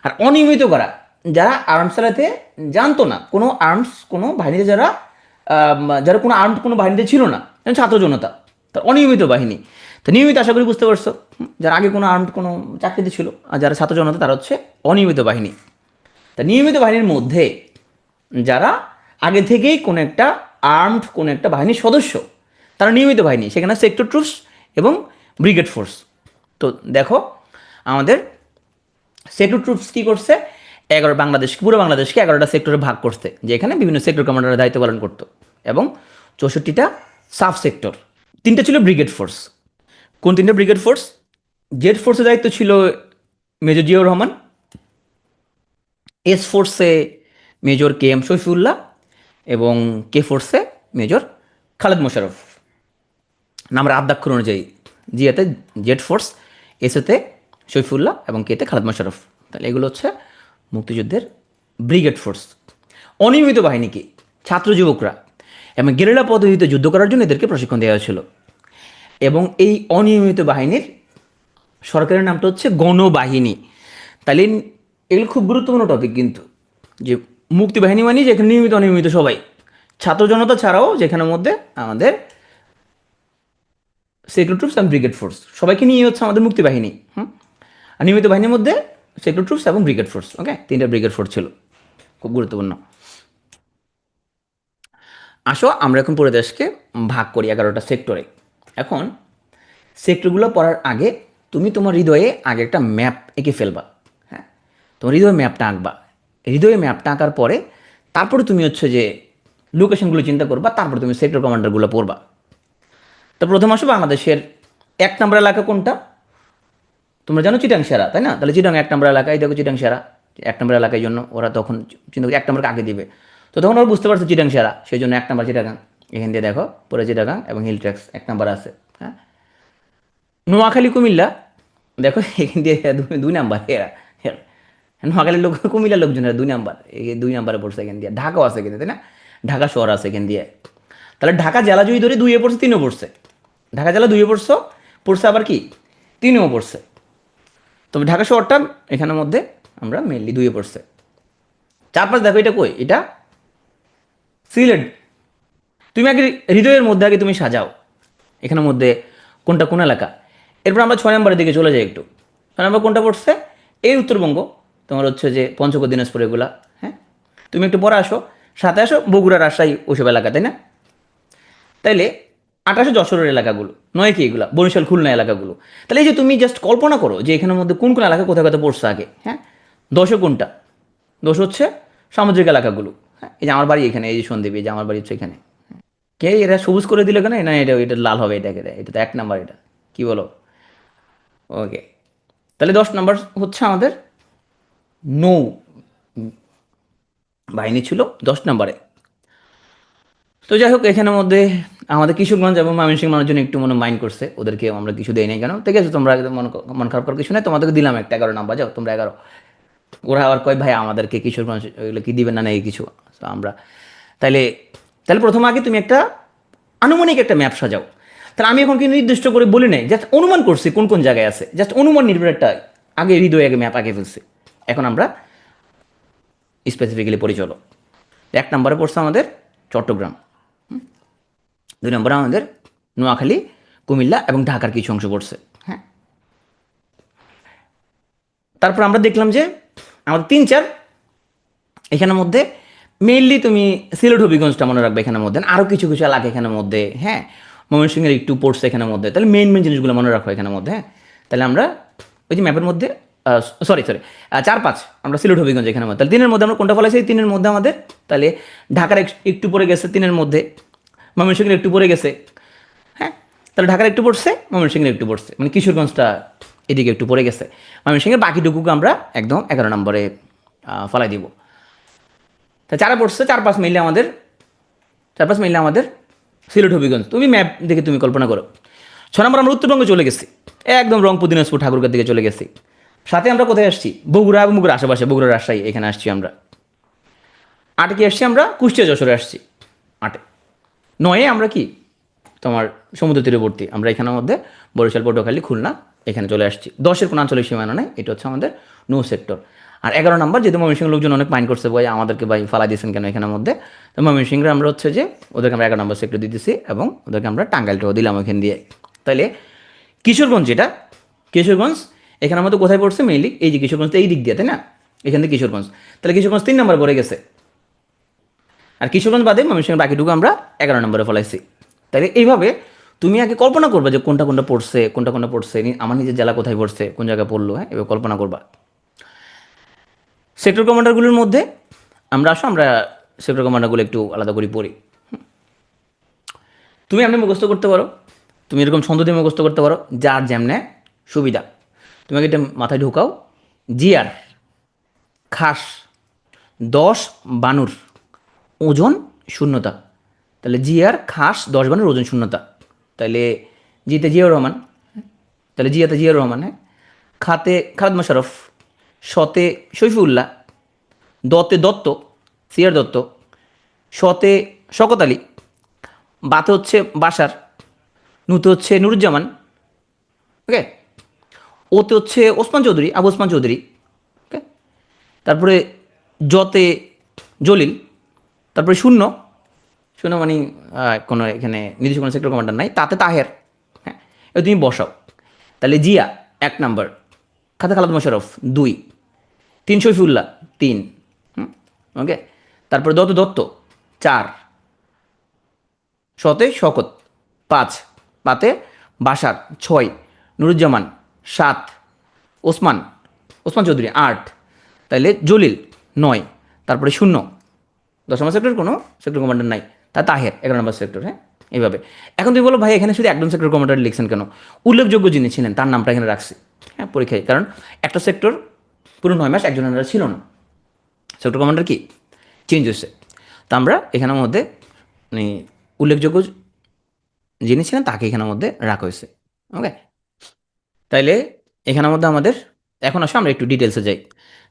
আর অনিয়মিত করা, যারা আর্মস চালাতে জানতো না, কোনো আর্মস কোনো বাহিনীতে যারা যারা কোনো আর্ম কোনো বাহিনীতে ছিল না, যেমন ছাত্র জনতা, তার অনিয়মিত বাহিনী। তো নিয়মিত আশা করি বুঝতে পারছো, যারা আগে কোনো আর্ম কোনো চাকরিতে ছিল, আর যারা ছাত্র জনতা তারা হচ্ছে অনিয়মিত বাহিনী। তা নিয়মিত বাহিনীর মধ্যে যারা আগে থেকেই কোনো একটা আর্মড কোনো একটা বাহিনীর সদস্য, তারা নিয়মিত বাহিনী। সেখানে সেক্টর ট্রুপস এবং ব্রিগেড ফোর্স। তো দেখো আমাদের সেক্টর ট্রুপস কী করছে, বাংলাদেশ পুরো বাংলাদেশকে 11টা সেক্টরে ভাগ করছে, যেখানে বিভিন্ন সেক্টর কমান্ডাররা দায়িত্ব পালন করতো, এবং 64টা সাব সেক্টর। 3টা ছিল ব্রিগেড ফোর্স। কোন 3টা ব্রিগেড ফোর্স? জেড ফোর্সের দায়িত্ব ছিল মেজর জিয়াউর রহমান, এস ফোর্সে মেজর কে এম শফিউল্লাহ, এবং কে ফোর্সে মেজর খালেদ মোশাররফ। নামের আদ্যাক্ষর অনুযায়ী, জিয়াতে জেড ফোর্স, এসেতে শফিউল্লাহ, এবং কেতে খালেদ মোশাররফ। তাহলে এগুলো হচ্ছে মুক্তিযুদ্ধের ব্রিগেড ফোর্স। অনিয়মিত বাহিনী কি? ছাত্র যুবকরা, এবং গেরিলা পদ্ধতিতে যুদ্ধ করার জন্য এদেরকে প্রশিক্ষণ দেওয়া হয়েছিল। এবং এই অনিয়মিত বাহিনীর সরকারের নামটা হচ্ছে গণবাহিনী। তাহলে এগুলো খুব গুরুত্বপূর্ণ টপিক কিন্তু, যে মুক্তিবাহিনী মানে যেখানে নিয়মিত অনিয়মিত সবাই, ছাত্র জনতা ছাড়াও যেখানের মধ্যে আমাদের sector troops and brigade force, সবাইকে নিয়ে হচ্ছে আমাদের মুক্তিবাহিনী। আর নিয়মিত বাহিনীর মধ্যে সেক্টর ট্রুপস এবং ব্রিগেড ফোর্স। ওকে, 3টা ব্রিগেড ফোর্স ছিল, খুব গুরুত্বপূর্ণ। আসো আমরা এখন পুরো দেশকে ভাগ করি 11টা সেক্টরে। এখন সেক্টরগুলো পড়ার আগে তুমি তোমার হৃদয়ে আগে একটা ম্যাপ এঁকে ফেলবা। হ্যাঁ, তোমার হৃদয়ে ম্যাপটা আঁকবা। হৃদয়ে ম্যাপটা আঁকার পরে তারপরে তুমি হচ্ছে যে লোকেশনগুলো চিন্তা করবা, তারপরে তুমি সেক্টর কমান্ডারগুলো পড়বা। তো প্রথম আসো বাংলাদেশের 1 নম্বর এলাকা কোনটা? তোমরা জানো চিটাং সেরা, তাই না? তাহলে চিটাং 1 নম্বর এলাকায়, দেখো চিটাং সেরা 1 নম্বর এলাকার জন্য ওরা তখন চিন্তা করি 1 নম্বরকে আগে দিবে। তো তখন ওরা বুঝতে পারছে চিটাং সেরা, সেই জন্য 1 নম্বর চিটাগাং। এখান দিয়ে দেখো পরে চিটাগাং এবং হিল ট্র্যাক্স 1 নম্বর আছে। হ্যাঁ, নোয়াখালী কুমিল্লা, দেখো এখান দিয়ে 2 নম্বর এরা। নোয়াখালীর লোক, কুমিল্লার লোকজনেরা 2 নম্বর, এই 2 নম্বরে পড়ছে এখান দিয়ে। ঢাকাও আছে কিন্তু, তাই না? ঢাকা শহর আছে এখান দিয়ে। তাহলে ঢাকা জেলা যদি ধরে 2-এ পড়ছে, 3-এও পড়ছে। ঢাকা জেলা 2-এ পড়ছে, পড়ছে আবার কি 3-এও পড়ছে। তবে ঢাকা শহরটা এখানের মধ্যে আমরা মেনলি 2-এ পড়ছে। 4-5 দেখো এটা কই, এটা সিলেট। তুমি আগে হৃদয়ের মধ্যে আগে তুমি সাজাও এখানের মধ্যে কোনটা কোন এলাকা। এরপর আমরা 6 নম্বরের দিকে চলে যাই একটু। 6 নম্বর কোনটা পড়ছে? এই উত্তরবঙ্গ, তোমার হচ্ছে যে পঞ্চগড় দিনাজপুর এগুলা। হ্যাঁ, তুমি একটু পরে আসো, সাথে আসো বগুড়া রাজশাহী ওসব এলাকা, তাই না? তাইলে 28 যশোরের এলাকাগুলো, নয় কি এগুলা বরিশাল খুলনা এলাকাগুলো। তাহলে এই যে তুমি জাস্ট কল্পনা করো যে এখানের মধ্যে কোন কোন এলাকা কোথায় কোথায় পড়ছে আগে। হ্যাঁ, 10-এ কোনটা? 10 হচ্ছে সামুদ্রিক এলাকাগুলো। হ্যাঁ, এই যে আমার বাড়ি এখানে, এই যে সন্দ্বীপ, এই যে আমার বাড়ি হচ্ছে এখানে। কে এরা সবুজ করে দিল কেন? না, এটা এটা লাল হবে, এটাকে এটা তো 1 নম্বর, এটা কি বলো? ওকে, তাহলে 10 নম্বর হচ্ছে আমাদের নৌ বাহিনী ছিল 10 নম্বরে। তো যাই হোক, এখানের মধ্যে আমাদের কিশোরগঞ্জ এবং ময়মনসিংহ মানুষজন একটু মনে মাইন্ড করছে, ওদেরকে আমরা কিছু দেই নাই কেন, ঠিক আছে তোমরা একদম মন খারাপ করার কিছু নেই, তোমাদেরকে দিলাম একটা 11 নাম্বার, যাও তোমরা 11। ওরা আবার কয় ভাই আমাদেরকে কিশোরগঞ্জ ওইগুলো কি দিবেন না এই কিছু। তো আমরা তাইলে তাহলে প্রথমে আগে তুমি একটা আনুমানিক একটা ম্যাপ সাজাও। তাহলে আমি এখন কিন্তু নির্দিষ্ট করে বলি নাই, জাস্ট অনুমান করছি কোন কোন জায়গায় আছে, জাস্ট অনুমান নির্ভর একটা আগে হৃদয় আগে ম্যাপ আগে ফেলছি। এখন আমরা স্পেসিফিক্যালি পড়ি চলো। 1 নম্বরে পড়ছে আমাদের চট্টগ্রাম, 2 নম্বরে আমাদের নোয়াখালী, কুমিল্লা এবং ঢাকার কিছু অংশ পড়ছে। হ্যাঁ, তারপর আমরা দেখলাম যে আমাদের 3-4 এখানের মধ্যে মেইনলি তুমি সিলেট হবিগঞ্জটা মনে রাখবে এখানের মধ্যে, আরও কিছু কিছু এলাকা এখানের মধ্যে, হ্যাঁ ময়মনসিংহের একটু পড়ছে এখানের মধ্যে, তাহলে মেইন মেইন জিনিসগুলো মনে রাখো এখানের মধ্যে। হ্যাঁ, তাহলে আমরা ওই যে ম্যাপের মধ্যে সরি 4-5 আমরা সিলেট হবিগঞ্জ এখানের মধ্যে, তাহলে 3-এর মধ্যে আমরা কোনটা ফলাইছি, 3-এর মধ্যে আমাদের তাহলে ঢাকার একটু পড়ে গেছে 3-এর মধ্যে, ময়মনসিংহের একটু পড়ে গেছে। হ্যাঁ, তাহলে ঢাকার একটু পড়ছে, ময়মনসিংহের একটু পড়ছে, মানে কিশোরগঞ্জটা এদিকে একটু পড়ে গেছে। ময়মনসিংহের বাকিটুকুকে আমরা একদম 11 নম্বরে ফলাই দিব। তা 4-এ পড়ছে, 4-5 মিললে আমাদের 4-5 মিললে আমাদের সিলেট হবিগঞ্জ। তুমি ম্যাপ দেখে তুমি কল্পনা করো। 6 নম্বর আমরা উত্তরবঙ্গে চলে গেছি, একদম রংপুর, দিনাজপুর, ঠাকুরগাঁর দিকে চলে গেছি। সাথে আমরা কোথায় আসছি, বগুড়া এবং বগুড়ার আশেপাশে, বগুড়া, রাজশাহী এখানে আসছি আমরা। 8-এ কি আসছি আমরা, কুষ্টিয়া, যশোরে আসছি 8-এ। 9-এ আমরা কি তোমার সমুদ্র তীরবর্তী, আমরা এখানের মধ্যে বরিশাল, পটুয়াখালী, খুলনা এখানে চলে আসছি। 10-এর কোনো আঞ্চলিক সীমানা নেই, এটা হচ্ছে আমাদের নো সেক্টর। আর 11 নম্বর, যেহেতু ময়মনসিংহের লোকজন অনেক মাইন্ড করছে ভাই আমাদেরকে ভাই ফালাই দিয়েছেন কেন এখানের মধ্যে, তো ময়মনসিংহের আমরা হচ্ছে যে ওদেরকে আমরা 11 নম্বর সেক্টর দিতেছি এবং ওদেরকে আমরা টাঙ্গাইলটাও দিলাম ওইখান দিয়ে। তাহলে কিশোরগঞ্জ, যেটা কিশোরগঞ্জ এখানের মধ্যে কোথায় পড়ছে মেইনলি, এই যে কিশোরগঞ্জ এই দিক দিয়ে, তাই না, এখান থেকে কিশোরগঞ্জ, তাহলে কিশোরগঞ্জ 3 নম্বর পড়ে গেছে। আর কিশোরগঞ্জ বাদে ময়মনসিংহের বাকিটুকু আমরা 11 নম্বরে ফলাইছি। তাহলে এইভাবে তুমি আগে কল্পনা করবে যে কোনটা কোনটা পড়ছে, কোনটা কোনটা পড়ছে, আমার নিজের জেলা কোথায় পড়ছে, কোন জায়গায় পড়লো, হ্যাঁ এভাবে কল্পনা করবা। সেক্টর কমান্ডারগুলোর মধ্যে আমরা সেক্টর কমান্ডারগুলো একটু আলাদা করে পড়ি। তুমি এমনি মুখস্থ করতে পারো, তুমি এরকম ছন্দ দিয়ে মুখস্থ করতে পারো, যার যেমনে সুবিধা। তোমাকে এটা মাথায় ঢোকাও, জিয়ার খাস 10 বানুর ওজন শূন্যতা। তাহলে জিয়ার খাস 10 বানুর ওজন শূন্যতা। তাহলে জিতে জিয়াউর রহমান, তাহলে জিয়াতে জিয়াউর রহমান, হ্যাঁ। খাতে খালেদ মোশাররফ, শতে শৈফুল্লাহ, দতে দত্ত, সিআর দত্ত, শতে শকত আলী, বাতে হচ্ছে বাসার, নুতে হচ্ছে নুরুজ্জামান, ওকে, ওতে হচ্ছে ওসমান চৌধুরী, আবু ওসমান চৌধুরী, ওকে। তারপরে জতে জলিল, তারপরে শূন্য, শূন্য মানে কোনো এখানে নির্দিষ্ট কোনো সেক্টর কমান্ডার নাই, তাতে তাহের, হ্যাঁ এবার তুমি বসাও। তাহলে জিয়া 1 নাম্বার, খাতে খালেদ মোশাররফ 2, 3 শৈফুল্লাহ 3, ওকে। তারপরে দত্ত দত্ত 4, শতে শকত 5, পাতে বাসার 6, নুরুজ্জামান 7, ওসমান ওসমান চৌধুরী 8, তাইলে জলিল 9, তারপরে শূন্য, 10 নম্বর সেক্টর কোনো সেক্টর কমান্ডার নাই, তা তাহের 11 নম্বর সেক্টর, হ্যাঁ এইভাবে। এখন তুমি বলো ভাই এখানে শুধু একজন সেক্টর কমান্ডার লিখছেন কেন, উল্লেখযোগ্য যিনি ছিলেন তার নামটা এখানে রাখছি, হ্যাঁ পরীক্ষায়, কারণ একটা সেক্টর পুরো 9 মাস একজন আন্ডারে ছিল না, সেক্টর কমান্ডার কি চেঞ্জ হয়েছে। তা আমরা এখানের মধ্যে মানে উল্লেখযোগ্য যিনি ছিলেন তাকে এখানের মধ্যে রাখা হয়েছে, ওকে। তাইলে এখানের মধ্যে আমাদের এখন আসো আমরা একটু ডিটেলসে যাই।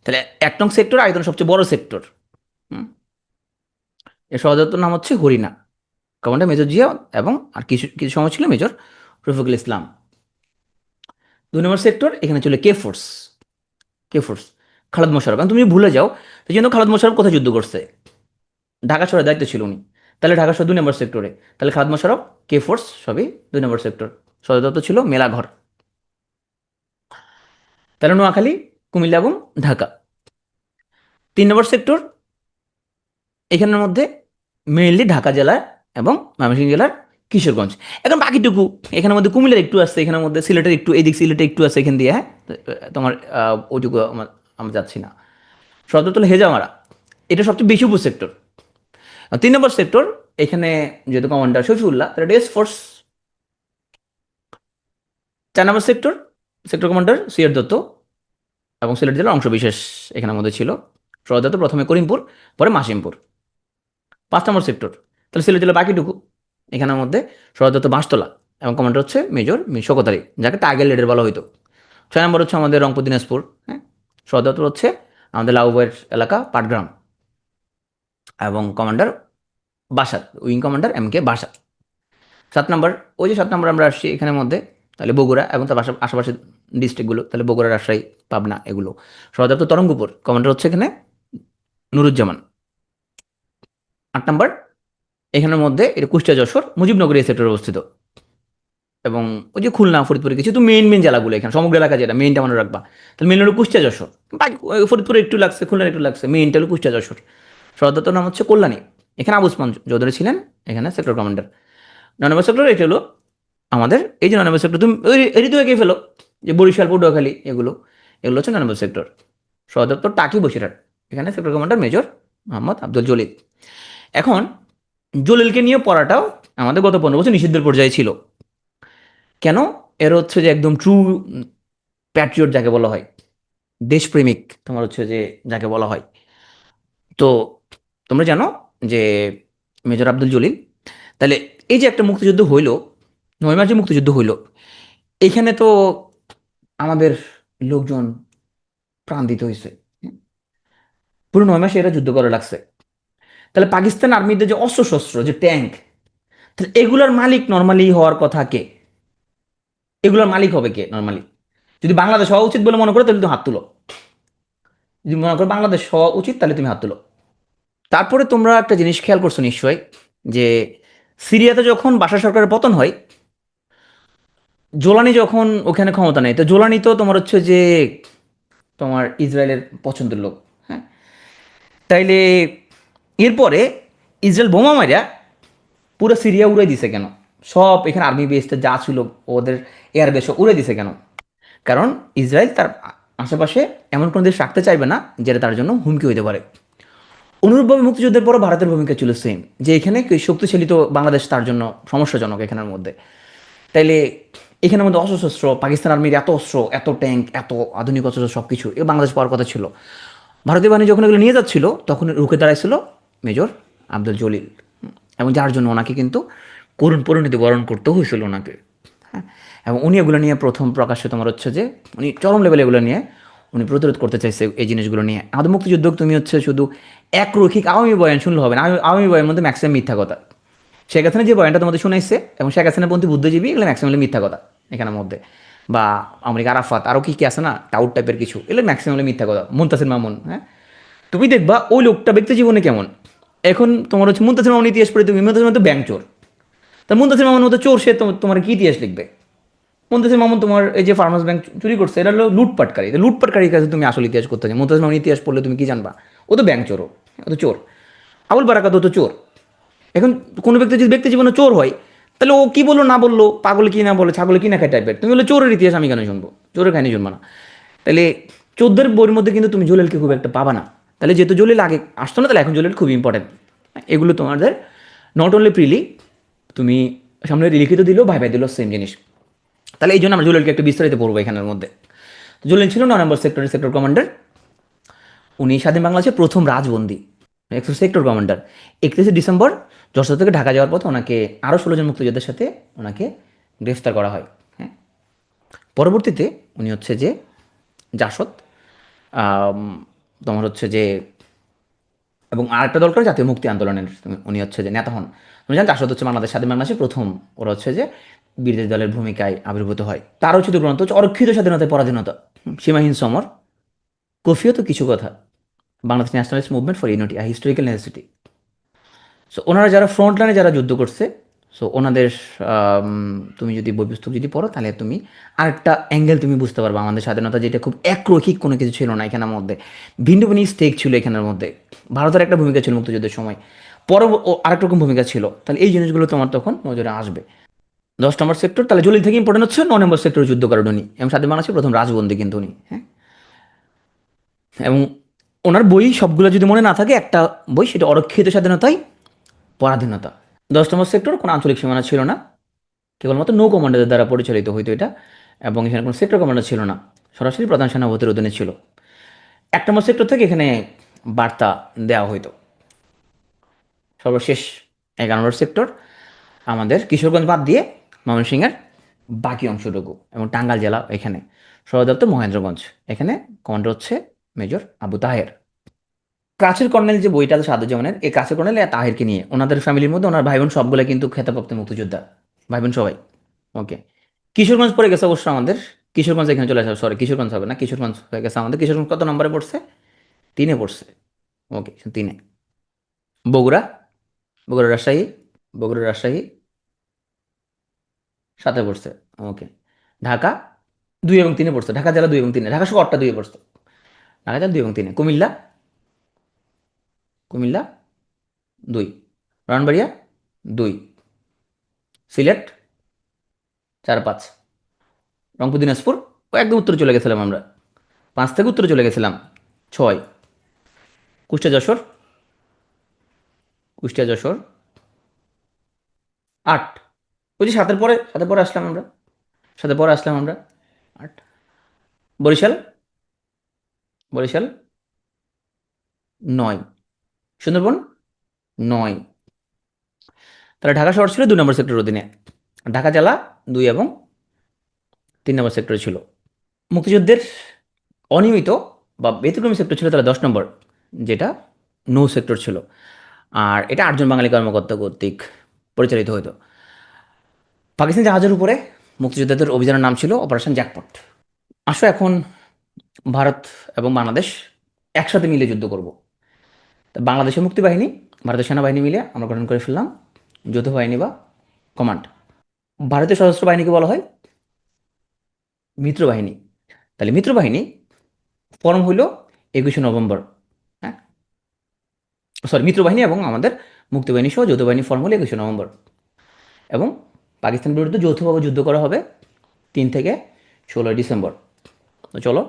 তাহলে 1 নং সেক্টর আয়তন সবচেয়ে বড় সেক্টর, এর সহজাত নাম হচ্ছে হরিণা, কমান্ডার মেজর জিয়া এবং আর কিছু কিছু সময় ছিল মেজর রফিকুল ইসলাম। 2 নম্বর সেক্টর এখানে ছিল K force, K force Khaled Mosharraf. কারণ তুমি ভুলে যাও সেই জন্য খালেদ মোশাররফ কোথায় যুদ্ধ করছে, ঢাকা শহরের দায়িত্ব ছিল উনি, তাহলে ঢাকা শহর 2 নম্বর সেক্টরে, তাহলে খালেদ মোশাররফ কে ফোর্স সবই 2 নম্বর সেক্টর, সদর দপ্তর ছিল মেলাঘর। তাহলে নোয়াখালী, কুমিল্লা এবং ঢাকা 3 নম্বর সেক্টর, এখানের মধ্যে মেইনলি ঢাকা জেলা এবং ময়মনসিংহ জেলার কিশোরগঞ্জ। এখন বাকিটুকু এখানের মধ্যে কুমিল্লার একটু আছে, এখানের মধ্যে সিলেটের একটু, এদিক সিলেটে একটু আছে এখান দিয়ে, হ্যাঁ তোমার ওইটুকু আমরা যাচ্ছি না। সদরতল হেজামারা, এটা সবচেয়ে বেশি উপ সেক্টর। 3 নম্বর সেক্টর এখানে যেহেতু কমান্ডার শফিউল্লাহ, তাহলে ডেস ফোর্স। 4 নম্বর sector, sector commander CR Datta এবং সিলেট জেলার অংশবিশেষ এখানের মধ্যে ছিল। সদর দত্ত প্রথমে করিমপুর, পরে মাসিমপুর। 5 নম্বর সেক্টর তাহলে ছিল ছিল বাকিটুকু। এখানের মধ্যে সদর বাঁশতলা এবং কমান্ডার হচ্ছে মেজর শওকত আলী, যাকে টাইগার লিডার বলা হইতো। 6 নম্বর হচ্ছে আমাদের রংপুর দিনাজপুর, হ্যাঁ। সদর হচ্ছে আমাদের লাউবাইয়ের এলাকা পাটগ্রাম, এবং কমান্ডার বাসার, উইং কমান্ডার MK বাসার। 7 নম্বর, ওই যে 7 নম্বর আমরা আসছি এখানের মধ্যে, তাহলে বগুড়া এবং তার আশেপাশের ডিস্ট্রিক্টগুলো, তাহলে বগুড়া, রাজশাহী, পাবনা, এগুলো। সদর তরঙ্গপুর, কমান্ডার হচ্ছে এখানে নুরুজ্জামান। 8 নম্বর, এখানের মধ্যে এটা কুষ্টিয়া, যশোর, মুজিবনগর এই সেক্টরে অবস্থিত। এবং ওই যে খুলনা, ফরিদপুরে কিছু তো মেইন মেইন জেলাগুলো, এখানে সমগ্র এলাকা যেটা মেইনটা মনে রাখবা। তাহলে মেইন হলো কুষ্টিয়া, যশোর, বাকি ফরিদপুরে একটু লাগছে, খুলনার একটু লাগছে, মেইনটা হলো কুষ্টিয়া, যশোর। সদর নাম হচ্ছে কল্যাণী। এখানে আবু ওসমান চৌধুরী ছিলেন এখানে সেক্টর কমান্ডার। 9 নম্বর সেক্টর এটা হলো আমাদের এই যে 9 নম্বর সেক্টর, তুমি এটি তো এঁকে ফেলো, যে বরিশাল, পটুয়াখালী, এগুলো এগুলো হচ্ছে 9 নম্বর সেক্টর। সদর টাকি, বসিরহাট। এখানে sector commander major Mohammad Abdul Jalil. এখন জলিলকে নিয়ে পড়াটাও আমাদের গত 15 বছর নিষিদ্ধের পর্যায়ে ছিল। কেন? এর হচ্ছে যে একদম ট্রু প্যাট্রিয়ট যাকে বলা হয়, দেশপ্রেমিক তোমার হচ্ছে যে যাকে বলা হয়। তো তোমরা জানো যে মেজর আব্দুল জলিল, তাহলে এই যে একটা মুক্তিযুদ্ধ হইল, 9 মার্চে মুক্তিযুদ্ধ হইল, এখানে তো আমাদের লোকজন প্রাণ দিতে হয়েছে। পুরো 9 মাসে এরা যুদ্ধ করে লাগছে। তাহলে পাকিস্তান আর্মিদের যে অস্ত্র শস্ত্র, যে ট্যাঙ্ক, তাহলে এগুলার মালিক নর্মালি হওয়ার কথা কে? এগুলোর মালিক হবে কে নর্মালি? যদি বাংলাদেশ হওয়া উচিত বলে মনে করো তাহলে তুমি হাত তুলো। যদি মনে করো বাংলাদেশ হওয়া উচিত তাহলে তুমি হাত তুলো। তারপরে তোমরা একটা জিনিস খেয়াল করছো নিশ্চয়ই, যে সিরিয়াতে যখন বাশার সরকারের পতন হয়, জোলানি যখন ওখানে ক্ষমতা নেই, তো জোলানি তো তোমার হচ্ছে যে তোমার ইসরায়েলের পছন্দের লোক, হ্যাঁ। তাইলে এরপরে ইসরায়েল বোমা মারিয়া পুরো সিরিয়া উড়াই দিছে কেন? সব এখানে আর্মি বেসটা যা ছিল ওদের এয়ার বেসও উড়াই দিছে কেন? কারণ ইসরায়েল তার আশেপাশে এমন কোনো দেশ রাখতে চাইবে না যেটা তার জন্য হুমকি হইতে পারে। অনুরূপভাবে মুক্তিযুদ্ধের পরও ভারতের ভূমিকা ছিল সেম, যে এখানে শক্তিশালী তো বাংলাদেশ তার জন্য সমস্যাজনক এখানের মধ্যে। তাইলে এখানের মধ্যে অস্ত্রশস্ত্র, পাকিস্তান আর্মির এত অস্ত্র, এত ট্যাঙ্ক, এত আধুনিক অস্ত্র, সব কিছু এ বাংলাদেশ পাওয়ার কথা ছিল। ভারতীয় বাহিনী যখন এগুলো নিয়ে যাচ্ছিল তখন রুখে দাঁড়াইছিল মেজর আব্দুল জলিল। এবং যার জন্য ওনাকে কিন্তু করুণ পরিণতি বরণ করতেও হয়েছিল ওনাকে, হ্যাঁ। এবং উনি এগুলো নিয়ে প্রথম প্রকাশ্যে তোমার হচ্ছে যে উনি চরম লেভেলে এগুলো নিয়ে উনি প্রতিরোধ করতে চাইছে এই জিনিসগুলো নিয়ে। আমাদের মুক্তিযুদ্ধ তুমি হচ্ছে শুধু একরৈখিক আওয়ামী বয়ান শুনলে হবে না। আওয়ামী বয়ানের মধ্যে ম্যাক্সিমাম মিথ্যা কথা। শেখ হাসিনা যে বয়ানটা তোমাদের শুনাইছে এবং শেখ হাসিনাপন্থী বুদ্ধিজীবী, এগুলো ম্যাক্সিমাম মিথ্যা কথা এখানের মধ্যে। বা আমেরিকা আরাফাত, আরও কী কী আছে না, টাউট টাইপের কিছু, এগুলো ম্যাক্সিমাম মিথ্যা কথা। মুনতাসির মামুন, হ্যাঁ। তুমি দেখবা ওই লোকটা ব্যক্তি জীবনে কেমন। এখন তোমার হচ্ছে মুনতাসির মামুন ইতিহাস পড়ে, তুমি মুনতাসির মামুন তো ব্যাংক চোর। তা মুনতাসির মামুন মতো চোর, সে তোমার কি ইতিহাস লিখবে? মুনতাসির মামুন তোমার এই যে ফার্মার্স ব্যাংক চুরি করছে, এটা হলো লুটপাটকারী। লুটপাটকারীর কাছে তুমি আসল ইতিহাস করতে চাই, মুনতাসির মামুন ইতিহাস পড়লে তুমি কি জানবা? ও তো ব্যাংক চোরও, ও তো চোর। আবুল বারাকাত ও তো চোর। এখন কোনো ব্যক্তি যদি ব্যক্তি জীবনে চোর হয়, তাহলে ও কি বললো না বললো, পাগলে কি না বলে, ছাগলে কি না খায় টাইপের, তুমি বলে চোরের ইতিহাস আমি কেন শুনবো? চোরের কাহিনী শুনবো না। তাহলে 14 বইয়ের মধ্যে কিন্তু তুমি জলিলকে খুব একটা পাবা না। তাহলে যেহেতু জলিল আগে আসতো না, তাহলে এখন জলিল খুব ইম্পর্টেন্ট। এগুলো তোমাদের নট অনলি প্রিলি, তুমি সামনে লিখিত দিলেও ভাই ভাই দিল সেম জিনিস। তাহলে এই জন্য আমরা জলিলকে একটু বিস্তারিত পড়বো এখানের মধ্যে। জলিল ছিল 9 নম্বর সেক্টরের সেক্টর কমান্ডার। উনি স্বাধীন বাংলাদেশের প্রথম রাজবন্দী সেক্টর কমান্ডার। 31শে ডিসেম্বর যশোর থেকে ঢাকা যাওয়ার পথে ওনাকে আরও 16 জন মুক্তিযোদ্ধার সাথে ওনাকে গ্রেফতার করা হয়, হ্যাঁ। পরবর্তীতে উনি হচ্ছে যে জাসদ, আম, তোমার হচ্ছে যে, এবং আরেকটা দল করে জাতীয় মুক্তি আন্দোলনের উনি হচ্ছে যে নেতা হন। তুমি জানেন জাসদ হচ্ছে বাংলাদেশ, স্বাধীন বাংলাদেশের প্রথম ওরা হচ্ছে যে বিরোধী দলের ভূমিকায় আবির্ভূত হয়। তারও ছোট গ্রন্থ হচ্ছে অরক্ষিত স্বাধীনতায় পরাধীনতা, সীমাহীন সমর, কফিয়ত কিছু কথা, Bangladesh nationalist movement for unity, historical necessity. So ওনারা যারা ফ্রন্ট লাইনে যারা যুদ্ধ করছে, সো ওনাদের তুমি যদি বই পুস্তক যদি পড়ো তাহলে তুমি আরেকটা অ্যাঙ্গেল তুমি বুঝতে পারবে। আমাদের স্বাধীনতা যেটা খুব একরৈখিক কোনো কিছু ছিল না এখানের মধ্যে, ভিন্ন ভিন্ন স্টেক ছিল এখানের মধ্যে। ভারতের একটা ভূমিকা ছিল মুক্তিযুদ্ধের সময়, আরেক রকম ভূমিকা ছিল। তাহলে এই জিনিসগুলো তোমার তখন নজরে আসবে। 10 নম্বর সেক্টর, তাহলে জলিল থেকে ইম্পর্টেন্ট হচ্ছে 9 নম্বর সেক্টরে যুদ্ধ করেন উনি, এবং স্বাধীন বাংলাদেশের প্রথম রাজবন্দী কিন্তু উনি, হ্যাঁ। এবং ওনার বই সবগুলো যদি মনে না থাকে, একটা বই সেটা অরক্ষিত স্বাধীনতায় পরাধীনতা। 10 নম্বর সেক্টর কোনো আঞ্চলিক সীমানা ছিল না, কেবলমাত্র নৌ কমান্ডারদের দ্বারা পরিচালিত হইতো এটা। এবং এখানে কোনো সেক্টর কমান্ডার ছিল না, সরাসরি প্রধান সেনাপতির অধীনে ছিল। 1 নম্বর সেক্টর থেকে এখানে বার্তা দেওয়া হইতো। সর্বশেষ 11 নম্বর সেক্টর আমাদের কিশোরগঞ্জ বাদ দিয়ে ময়মনসিংহের বাকি অংশটুকু, এবং টাঙ্গাইল জেলা এখানে সদর দপ্তর মহেন্দ্রগঞ্জ। এখানে কমান্ডার হচ্ছে মেজর আবু তাহের। কাছের কর্নেল যে বইটা আছে সাদুজ্জামানের, এই কাছের কর্নেল তাহেরকে নিয়ে, ওনাদের ফ্যামিলির মধ্যে ওনার ভাই বোন সবগুলো কিন্তু খেতাবপ্রাপ্ত মুক্তিযোদ্ধা, ভাই বোন সবাই। ওকে, কিশোরগঞ্জ পড়ে গেছে অবশ্য আমাদের, কিশোরগঞ্জ এখানে চলে আসে, সরি কিশোরগঞ্জ হবে না, কিশোরগঞ্জ হয়ে গেছে আমাদের। কিশোরগঞ্জ কত নম্বরে পড়ছে? 3-এ পড়ছে। ওকে, 3-এ। বগুড়া, বগুড়া রাজশাহী, বগুড়া রাজশাহী 7-এ পড়ছে। ওকে, ঢাকা 2 এবং 3-এ পড়ছে, ঢাকা জেলা 2 এবং 3-এ, ঢাকা শহরটা 2-এ পড়ছে, ঢাকা জেলা 2 এবং 3-এ। কুমিল্লা, কুমিল্লা 2, ব্রাহ্মণবাড়িয়া 2, সিলেট 4-5, রংপুর দিনাজপুর ও একদম উত্তরে চলে গেছিলাম আমরা, 5 থেকে উত্তরে চলে গেছিলাম 6, কুষ্টিয়া যশোর, কুষ্টিয়া যশোর 8, ওই যে 7-এর পরে, 7-এর পরে আসলাম আমরা, 7-এর পরে আসলাম আমরা 8, বরিশাল, বরিশাল 9, সুন্দরবন 9। তাহলে ঢাকা শহর ছিল 2 নম্বর সেক্টরের অধীনে, ঢাকা জেলা 2 এবং 3 নম্বর সেক্টরে ছিল। মুক্তিযুদ্ধের অনিয়মিত বা ব্যতিক্রমী সেক্টর ছিল তাহলে 10 নম্বর, যেটা নৌ সেক্টর ছিল, আর এটা 8 জন বাঙালি কর্মকর্তা কর্তৃক পরিচালিত হতো। পাকিস্তান জাহাজের উপরে মুক্তিযোদ্ধাদের অভিযানের নাম ছিল অপারেশন জ্যাকপট। আসো এখন ভারত এবং বাংলাদেশ একসাথে মিলে যুদ্ধ করব। বাংলাদেশের মুক্তিবাহিনী, ভারতের সেনাবাহিনী মিলে আমরা গঠন করে ফেললাম যৌথ বাহিনী বা কমান্ড। ভারতীয় সশস্ত্র বাহিনীকে বলা হয় মিত্রবাহিনী। তাহলে মিত্রবাহিনী ফর্ম হইল 21শে নভেম্বর, হ্যাঁ সরি, মিত্রবাহিনী এবং আমাদের মুক্তিবাহিনী সহ যৌথ বাহিনী ফর্ম হলো 21শে নভেম্বর, এবং পাকিস্তানের বিরুদ্ধে যৌথভাবে যুদ্ধ করা হবে 3 থেকে 16 ডিসেম্বর। তো চলো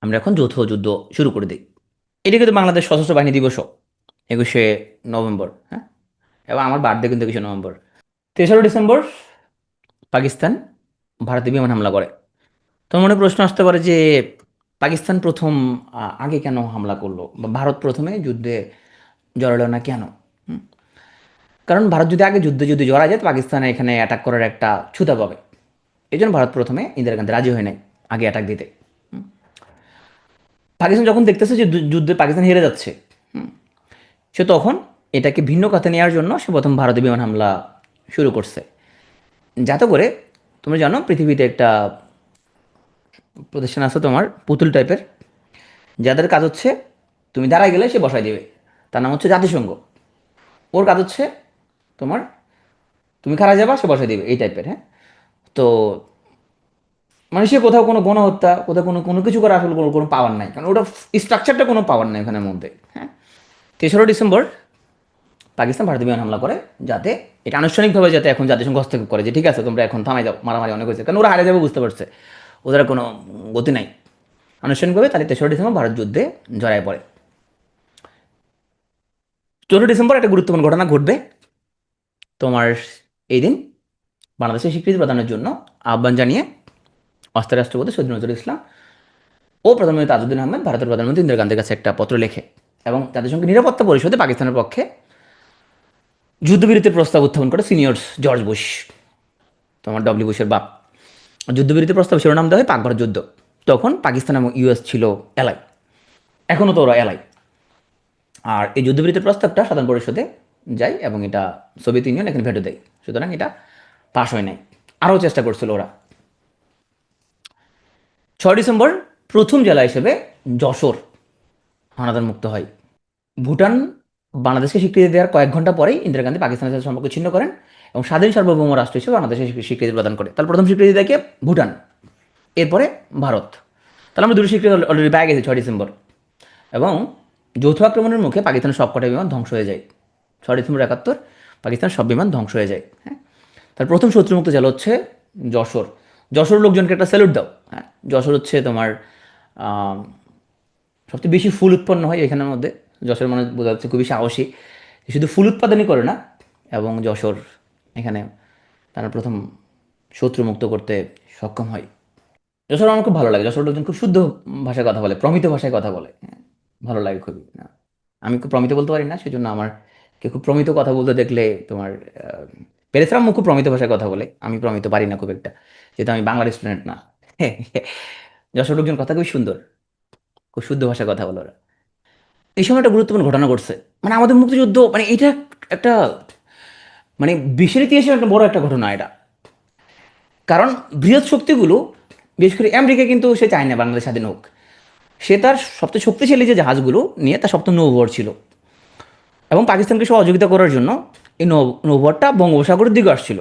আমরা এখন যৌথ যুদ্ধ শুরু করে দিই। এটি কিন্তু বাংলাদেশ সশস্ত্র বাহিনী দিবসও 21শে নভেম্বর, হ্যাঁ, এবং আমার বার্থডে কিন্তু 21শে নভেম্বর। 3রা ডিসেম্বর পাকিস্তান ভারতে বিমান হামলা করে। তোমার মনে প্রশ্ন আসতে পারে যে পাকিস্তান প্রথম আগে কেন হামলা করলো, বা ভারত প্রথমে যুদ্ধে জড়ালো না কেন? কারণ ভারত যদি আগে যুদ্ধে যদি জড়া যায়, পাকিস্তান এখানে অ্যাটাক করার একটা ছুতা পাবে। এই জন্য ভারত প্রথমে ইন্দিরা গান্ধী রাজি হয় নাই আগে অ্যাটাক দিতে। পাকিস্তান যখন দেখতেছে যে যুদ্ধে পাকিস্তান হেরে যাচ্ছে, সে তখন এটাকে ভিন্ন খাতে নেওয়ার জন্য সে প্রথম ভারতে বিমান হামলা শুরু করছে, যাতে করে, তোমরা জানো পৃথিবীতে একটা প্রতিষ্ঠান আছে তোমার পুতুল টাইপের, যাদের কাজ হচ্ছে তুমি দাঁড়ায় গেলে সে বসায় দিবে, তার নাম হচ্ছে জাতিসংঘ। ওর কাজ হচ্ছে তোমার, তুমি খাড়া যাবা সে বসায় দিবে, এই টাইপের, হ্যাঁ। তো মানে সে কোথাও কোনো গণহত্যা, কোথাও কোনো কোনো কিছু করার আসলে কোনো কোনো পাওয়ার নাই, কারণ ওটা স্ট্রাকচারটা কোনো পাওয়ার নাই ওখানের মধ্যে, হ্যাঁ। 3রা ডিসেম্বর পাকিস্তান ভারতে বিমান হামলা করে, যাতে এটা আনুষ্ঠানিকভাবে যাতে এখন জাতিসংঘ হস্তক্ষেপ করে যে ঠিক আছে তোমরা এখন থামাই যাও, মারামারি অনেক হয়েছে, কারণ ওরা হারে যাবে বুঝতে পারছে, ওদের কোনো গতি নাই আনুষ্ঠানিকভাবে। তাহলে 3রা ডিসেম্বর ভারত যুদ্ধে জড়ায় পড়ে। 4 ডিসেম্বর একটা গুরুত্বপূর্ণ ঘটনা ঘটবে তোমার। এই দিন বাংলাদেশের স্বীকৃতি প্রদানের জন্য আহ্বান জানিয়ে অস্থায়ী রাষ্ট্রপতি সৈয়দ নজরুল ইসলাম ও প্রধানমন্ত্রী তাজউদ্দিন আহমেদ ভারতের প্রধানমন্ত্রী ইন্দিরা গান্ধীর কাছে একটা পত্র লেখে, এবং জাতিসংঘ নিরাপত্তা পরিষদে পাকিস্তানের পক্ষে যুদ্ধবিরতির প্রস্তাব উত্থাপন করে সিনিয়র জর্জ বুশ, তোমার ডব্লিউ বুশের বাপ। যুদ্ধবিরতির প্রস্তাব শিরোনাম দেওয়া হয় পাক ভারত যুদ্ধ। তখন পাকিস্তান এবং ইউএস ছিল এলাই, এখনও তো ওরা এলাই। আর এই যুদ্ধবিরতির প্রস্তাবটা সাধারণ পরিষদে যায়, এবং এটা সোভিয়েত ইউনিয়ন এখানে ভেটো দেয়, সুতরাং এটা পাশ হয় নাই। আরও চেষ্টা করছিল ওরা। 6 ডিসেম্বর প্রথম জেলা হিসেবে যশোর হানাদার মুক্ত হয়। ভুটান বাংলাদেশকে স্বীকৃতি দেওয়ার কয়েক ঘন্টা পরেই ইন্দিরা গান্ধী পাকিস্তানের সাথে সম্পর্ক ছিন্ন করেন এবং স্বাধীন সার্বভৌম রাষ্ট্র হিসেবে বাংলাদেশের স্বীকৃতি প্রদান করে। তাহলে প্রথম স্বীকৃতি দেয় কে? ভুটান, এরপরে ভারত। তাহলে আমরা দুটো স্বীকৃতি অলরেডি পেয়ে গেছি 6 ডিসেম্বর। এবং যৌথ আক্রমণের মুখে পাকিস্তানের সবকটা বিমান ধ্বংস হয়ে যায়। 6 ডিসেম্বর 71 পাকিস্তানের সব বিমান ধ্বংস হয়ে যায়, হ্যাঁ। তার প্রথম শত্রুমুক্ত জেলা হচ্ছে যশোর। যশোর লোকজনকে একটা স্যালুট দাও, হ্যাঁ। যশোর হচ্ছে তোমার সবচেয়ে বেশি ফুল উৎপন্ন হয় এখানের মধ্যে। যশোর মানে বোঝা যাচ্ছে খুবই সাহসী, শুধু ফুল উৎপাদনই করে না, এবং যশোর এখানে তারা প্রথম শত্রুমুক্ত করতে সক্ষম হয়। যশোর আমার খুব ভালো লাগে, যশোর লোকজন খুব শুদ্ধ ভাষায় কথা বলে, প্রমিত ভাষায় কথা বলে, হ্যাঁ, ভালো লাগে খুবই। আমি খুব প্রমিত বলতে পারি না, সেজন্য আমার কেউ খুব প্রমিত কথা বলতে দেখলে তোমার পেরেছিলাম খুব প্রমিত ভাষায় কথা বলে, আমি প্রমিত পারি না খুব একটা, যেহেতু আমি বাংলার স্টুডেন্ট না। যশোর লোকজন কথা খুবই সুন্দর, খুব শুদ্ধ ভাষায় কথা বলে ওরা। এই সময় একটা গুরুত্বপূর্ণ ঘটনা ঘটছে, মানে আমাদের মুক্তিযুদ্ধ, মানে এটা একটা, মানে বিশ্বের ইতিহাসে একটা বড় একটা ঘটনা এটা। কারণ বৃহৎ শক্তিগুলো, বিশেষ করে আমেরিকা কিন্তু সে চায় না বাংলাদেশ স্বাধীন হোক। সে তার সবচেয়ে শক্তিশালী যে জাহাজগুলো নিয়ে তার সপ্তম নৌবহর ছিল, এবং পাকিস্তানকে সহযোগিতা করার জন্য এই নৌবহরটা বঙ্গোপসাগরের দিকে আসছিল।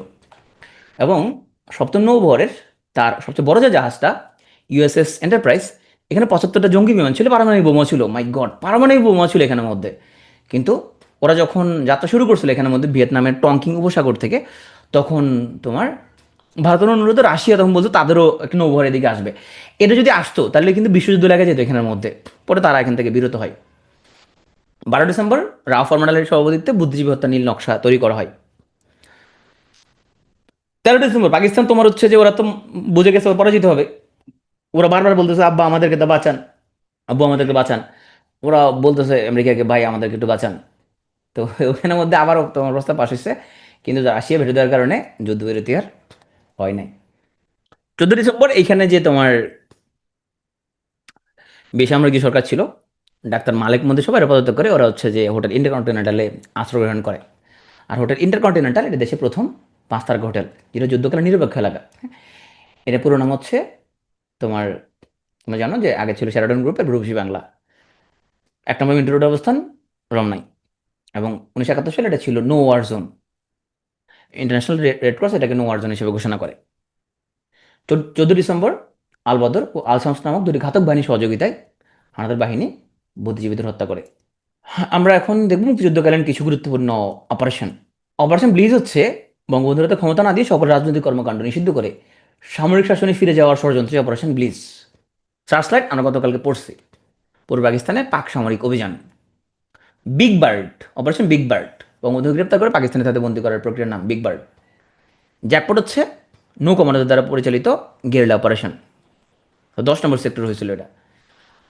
এবং সপ্তম নৌবহরের তার সবচেয়ে বড় যে জাহাজটা ইউএসএস এন্টারপ্রাইজ, এখানে 75টা জঙ্গি বিমান ছিল, পারমাণবিক বোমা ছিল, মাই গড পারমাণবিক বোমা ছিল এখানের মধ্যে। কিন্তু ওরা যখন যাত্রা শুরু করছিল এখানের মধ্যে ভিয়েতনামের টংকিং উপসাগর থেকে, তখন তোমার ভারতের অনুরোধে রাশিয়া তখন বলতো তাদেরও একটা নৌবহর এদিকে আসবে। এটা যদি আসতো তাহলে কিন্তু বিশ্বযুদ্ধ লেগে যেত এখানের মধ্যে। পরে তারা এখান থেকে বিরত হয়। 12 ডিসেম্বর রাও ফরমানালের সভাপতিত্বে বুদ্ধিজীবী হত্যা নীল নকশা তৈরি করা হয়। 13 ডিসেম্বর পাকিস্তান তোমার হচ্ছে যে ওরা তো বুঝে গেছে ওরা পরাজিত হবে। ওরা বারবার বলতেছে আব্বা আমাদেরকে তো বাঁচান, আব্বু আমাদেরকে বাঁচান। ওরা বলতেছে আমেরিকাকে ভাই আমাদেরকে একটু বাঁচান। তো ওখানের মধ্যে আবারও তোমার প্রস্তাব পাশ হচ্ছে, কিন্তু রাশিয়া ভেটে দেওয়ার কারণে যুদ্ধবিরতি আর হয় নাই। 14 ডিসেম্বর এইখানে যে তোমার বেসামরিক সরকার ছিল, ডাক্তার মালিক মন্দির সবাই পদত্যাগ করে ওরা হচ্ছে যে হোটেল ইন্টারকন্টিনেন্টালে আশ্রয় গ্রহণ করে। আর হোটেল ইন্টারকন্টিনেন্টাল এটা দেশে প্রথম 5 তারকা হোটেল, যেটা যুদ্ধকালীন নিরপেক্ষ এলাকা। এটা পুরো নাম হচ্ছে তোমার, তোমরা জানো যে আগে ছিল শেরাটন গ্রুপের রূপসী বাংলা। 1 নম্বর মিন্টো রোডে অবস্থান, রমনাই। এবং 1971 সালে এটা ছিল no war zone. International red cross এটাকে নো ওয়ার জোন হিসেবে ঘোষণা করে। 14 ডিসেম্বর আল বদর ও আল শামস নামক দুটি ঘাতক বাহিনীর সহযোগিতায় হানাদার বাহিনী বুদ্ধিজীবীদের হত্যা করে। আমরা এখন দেখব মুক্তিযুদ্ধকালীন কিছু গুরুত্বপূর্ণ অপারেশন। অপারেশন ব্লিজ হচ্ছে বঙ্গবন্ধুর হাতে ক্ষমতা না দিয়ে সকল রাজনৈতিক কর্মকাণ্ড নিষিদ্ধ করে সামরিক শাসনে ফিরে যাওয়ার ষড়যন্ত্রী অপারেশন ব্লিজ। সার্চলাইট আমরা গতকালকে পড়ছি, পূর্ব পাকিস্তানে পাক সামরিক অভিযান। Big bird operation big bird, বঙ্গবন্ধুকে গ্রেপ্তার করে পাকিস্তানে তাদের বন্দী করার প্রক্রিয়ার নাম বিগ বার্ড। জ্যাকপট হচ্ছে নৌ কমান্ডারদের দ্বারা পরিচালিত গেরিলা অপারেশন। 10 নম্বর সেক্টর হয়েছিল এটা।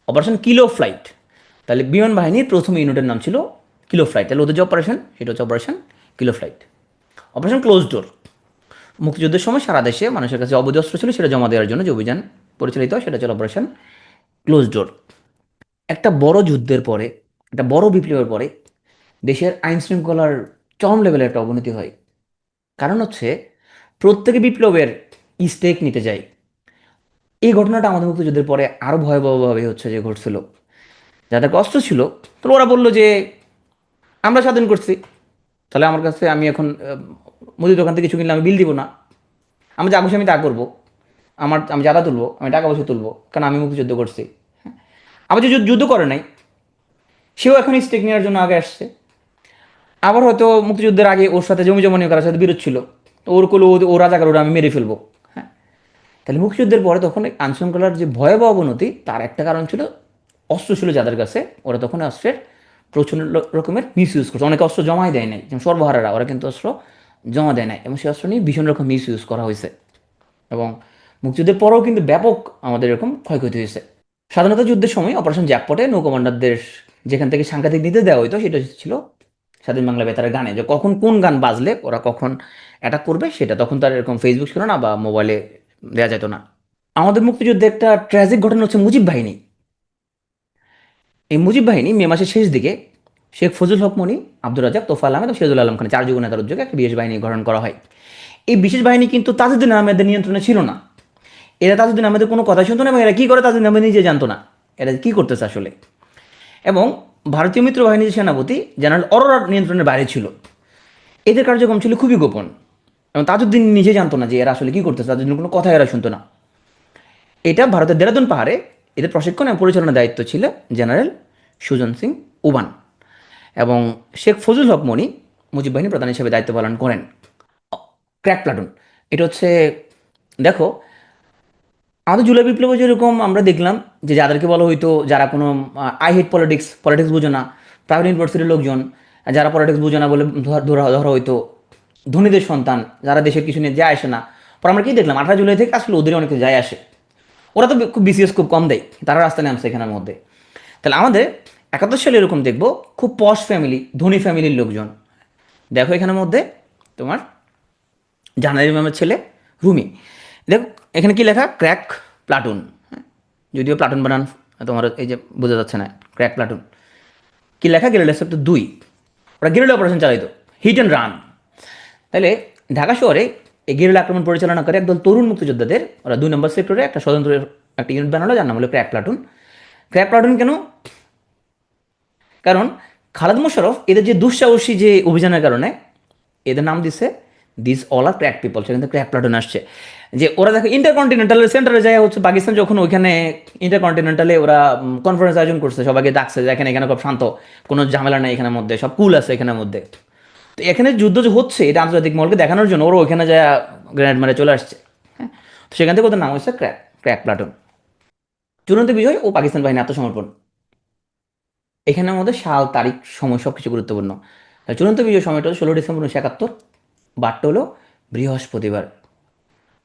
অপারেশন কিলো ফ্লাইট, তাহলে বিমান বাহিনীর প্রথম ইউনিটের নাম ছিল কিলো ফ্লাইট, তাহলে ওদের যে অপারেশন সেটা হচ্ছে operation kilo flight. Operation close door, মুক্তিযুদ্ধের সময় সারা দেশে মানুষের কাছে অবৈধ অস্ত্র ছিল সেটা জমা দেওয়ার জন্য যে অভিযান পরিচালিত হয় সেটা ছিল অপারেশন ক্লোজ ডোর। একটা বড় যুদ্ধের পরে, একটা বড় বিপ্লবের পরে দেশের আইন শৃঙ্খলার চরম লেভেলের একটা অবনতি হয়। কারণ হচ্ছে প্রত্যেকে বিপ্লবের স্টেক নিতে যায়। এই ঘটনাটা আমাদের মুক্তিযুদ্ধের পরে আরও ভয়াবহভাবে হচ্ছে যে ঘটছিল। যাদের কষ্ট ছিল, তো ওরা বললো যে আমরা স্বাধীন করছি, তাহলে আমার কাছে আমি এখন মুদির দোকান থেকে কিছু কিনলে আমি বিল দিব না, আমি যা খুশি আমি তা করবো, আমি চাঁদা তুলবো, আমি টাকা পয়সা তুলবো, কারণ আমি মুক্তিযুদ্ধ করছি। আবার যে যুদ্ধ করে নাই সেও এখন স্টেক নেওয়ার জন্য আগে আসছে। আবার হয়তো মুক্তিযুদ্ধের আগে ওর সাথে জমি জমা নিয়ে কারোর সাথে বিরোধ ছিল, তো ওর কোলো ও রাজাকার ওরা আমি মেরে ফেলবো। হ্যাঁ, তাহলে মুক্তিযুদ্ধের পরে তখন আইনশৃঙ্খলার যে ভয়াবহ অবনতি তার একটা কারণ ছিল অস্ত্র ছিল যাদের কাছে, ওরা তখন অস্ত্রের প্রচুর রকমের মিস ইউজ করছে। অনেকে অস্ত্র জমাই দেয় নাই, যেমন সর্বহারারা ওরা কিন্তু অস্ত্র জমা দেয় নাই, এবং সেই অস্ত্র নিয়ে ভীষণ রকম মিস ইউজ করা হয়েছে। এবং মুক্তিযুদ্ধের পরেও কিন্তু ব্যাপক আমাদের এরকম ক্ষয়ক্ষতি হয়েছে। স্বাধীনতা যুদ্ধের সময় অপারেশন জ্যাকপটে নৌ কমান্ডারদের যেখান থেকে সাংঘাতিক নিতে দেওয়া হতো সেটা ছিল স্বাধীন বাংলা বেতারের গানে, যে কখন কোন গান বাজলে ওরা কখন অ্যাটাক করবে সেটা তখন তার এরকম ফেসবুক ছিল না বা মোবাইলে দেওয়া যেত না। আমাদের মুক্তিযুদ্ধে একটা ট্র্যাজিক ঘটনা হচ্ছে মুজিব বাহিনী। এই মুজিব বাহিনী মে মাসের শেষ দিকে শেখ ফজল হক মনি, আব্দুর রাজাক, তোফাল আহমেদ ও সিরাজুল আলম খান 4 যুগ নেতার উদ্যোগে একটা বিশেষ বাহিনী গঠন করা হয়। এই বিশেষ বাহিনী কিন্তু তাজউদ্দিন আহমেদের নিয়ন্ত্রণে ছিল না। এরা তাজউদ্দিন আহমেদের কোনো কথা শুনতো না, এবং এরা কী করে তাজউদ্দিন আহমেদ নিজে জানতো না এরা কী করতেছে আসলে। এবং ভারতীয় মিত্র বাহিনীর সেনাপতি জেনারেল অরোরার নিয়ন্ত্রণের বাইরে ছিল। এদের কার্যক্রম ছিল খুবই গোপন, এবং তাজউদ্দিন নিজে জানতো না যে এরা আসলে কী করতেছে, তাজউদ্দিন কোনো কথা এরা শুনতো না। এটা ভারতের দেরাদুন পাহাড়ে এদের প্রশিক্ষণ এবং পরিচালনার দায়িত্ব ছিল জেনারেল সুজন সিং উবান, এবং শেখ ফজল হক মনি মুজিব বাহিনী প্রধান হিসেবে দায়িত্ব পালন করেন। ক্র্যাক প্লাটুন, এটা হচ্ছে দেখো আমাদের জুলাই বিপ্লবে যেরকম আমরা দেখলাম যে যাদেরকে বলা হইতো যারা কোনো আই হেট পলিটিক্স, পলিটিক্স বুঝো না, প্রাইভেট ইউনিভার্সিটির লোকজন, যারা পলিটিক্স বুঝো না বলে ধরা ধরা হইতো ধনীদের সন্তান, যারা দেশের কিছু নিয়ে যায় আসে না। পর আমরা কি দেখলাম 18 জুলাই থেকে আসলে ওদের অনেক যায় আসে, ওরা তো খুব বিসিএস খুব কম দেয়, তারা রাস্তা নামছে এখানের মধ্যে। তাহলে আমাদের একাত্তর সালে এরকম দেখবো খুব পশ ফ্যামিলি, ধনী ফ্যামিলির লোকজন। দেখো এখানের মধ্যে তোমার জাহানারা ইমামের ছেলে রুমি। দেখো এখানে কি লেখা, ক্র্যাক প্লাটুন। যদিও প্লাটুন বানান তোমার এই যে বোঝা যাচ্ছে না, ক্র্যাক প্লাটুন কি লেখা, গেরিলা সেক্টর 2। ওরা গেরিলা অপারেশন চালাইতো, হিট অ্যান্ড রান। তাহলে ঢাকা শহরে এই গেরিলা আক্রমণ পরিচালনা করে একদল তরুণ মুক্তিযোদ্ধাদের ওরা 2 নম্বর সেক্টরে একটা স্বতন্ত্র একটা ইউনিট বানালো, যার নাম হলো ক্র্যাক প্লাটুন। ক্র্যাক প্লাটুন কেন? কারণ খালেদ মোশাররফ এদের যে দুঃসাহসী যে অভিযানের কারণে এদের নাম দিছে this all are crack people, সেখান থেকে ক্র্যাক প্লাটুন আসছে। যে ওরা দেখো ইন্টারকন্টিনেন্টালের সেন্টারে যায় হচ্ছে পাকিস্তান, যখন ওইখানে ইন্টারকন্টিনেন্টালে ওরা কনফারেন্স আয়োজন করছে, সবাইকে ডাকছে যে এখানে এখানে খুব শান্ত, কোনো ঝামেলা নেই এখানের মধ্যে, সব কুল আছে এখানের মধ্যে। তো এখানে যুদ্ধ যে হচ্ছে এটা আন্তর্জাতিক মহলকে দেখানোর জন্য ওরা ওইখানে যায় গ্রেনেড মারে চলে আসছে। হ্যাঁ, তো সেখান থেকে ওদের নাম হচ্ছে ক্র্যাক ক্র্যাক প্লাটুন। চূড়ান্ত বিজয় ও পাকিস্তান বাহিনী আত্মসমর্পণ, এখানের মধ্যে সাল তারিখ সময় সব কিছু গুরুত্বপূর্ণ। চূড়ান্ত বিজয় সময়টা হলো 16 ডিসেম্বর 1971, বারটা হলো বৃহস্পতিবার।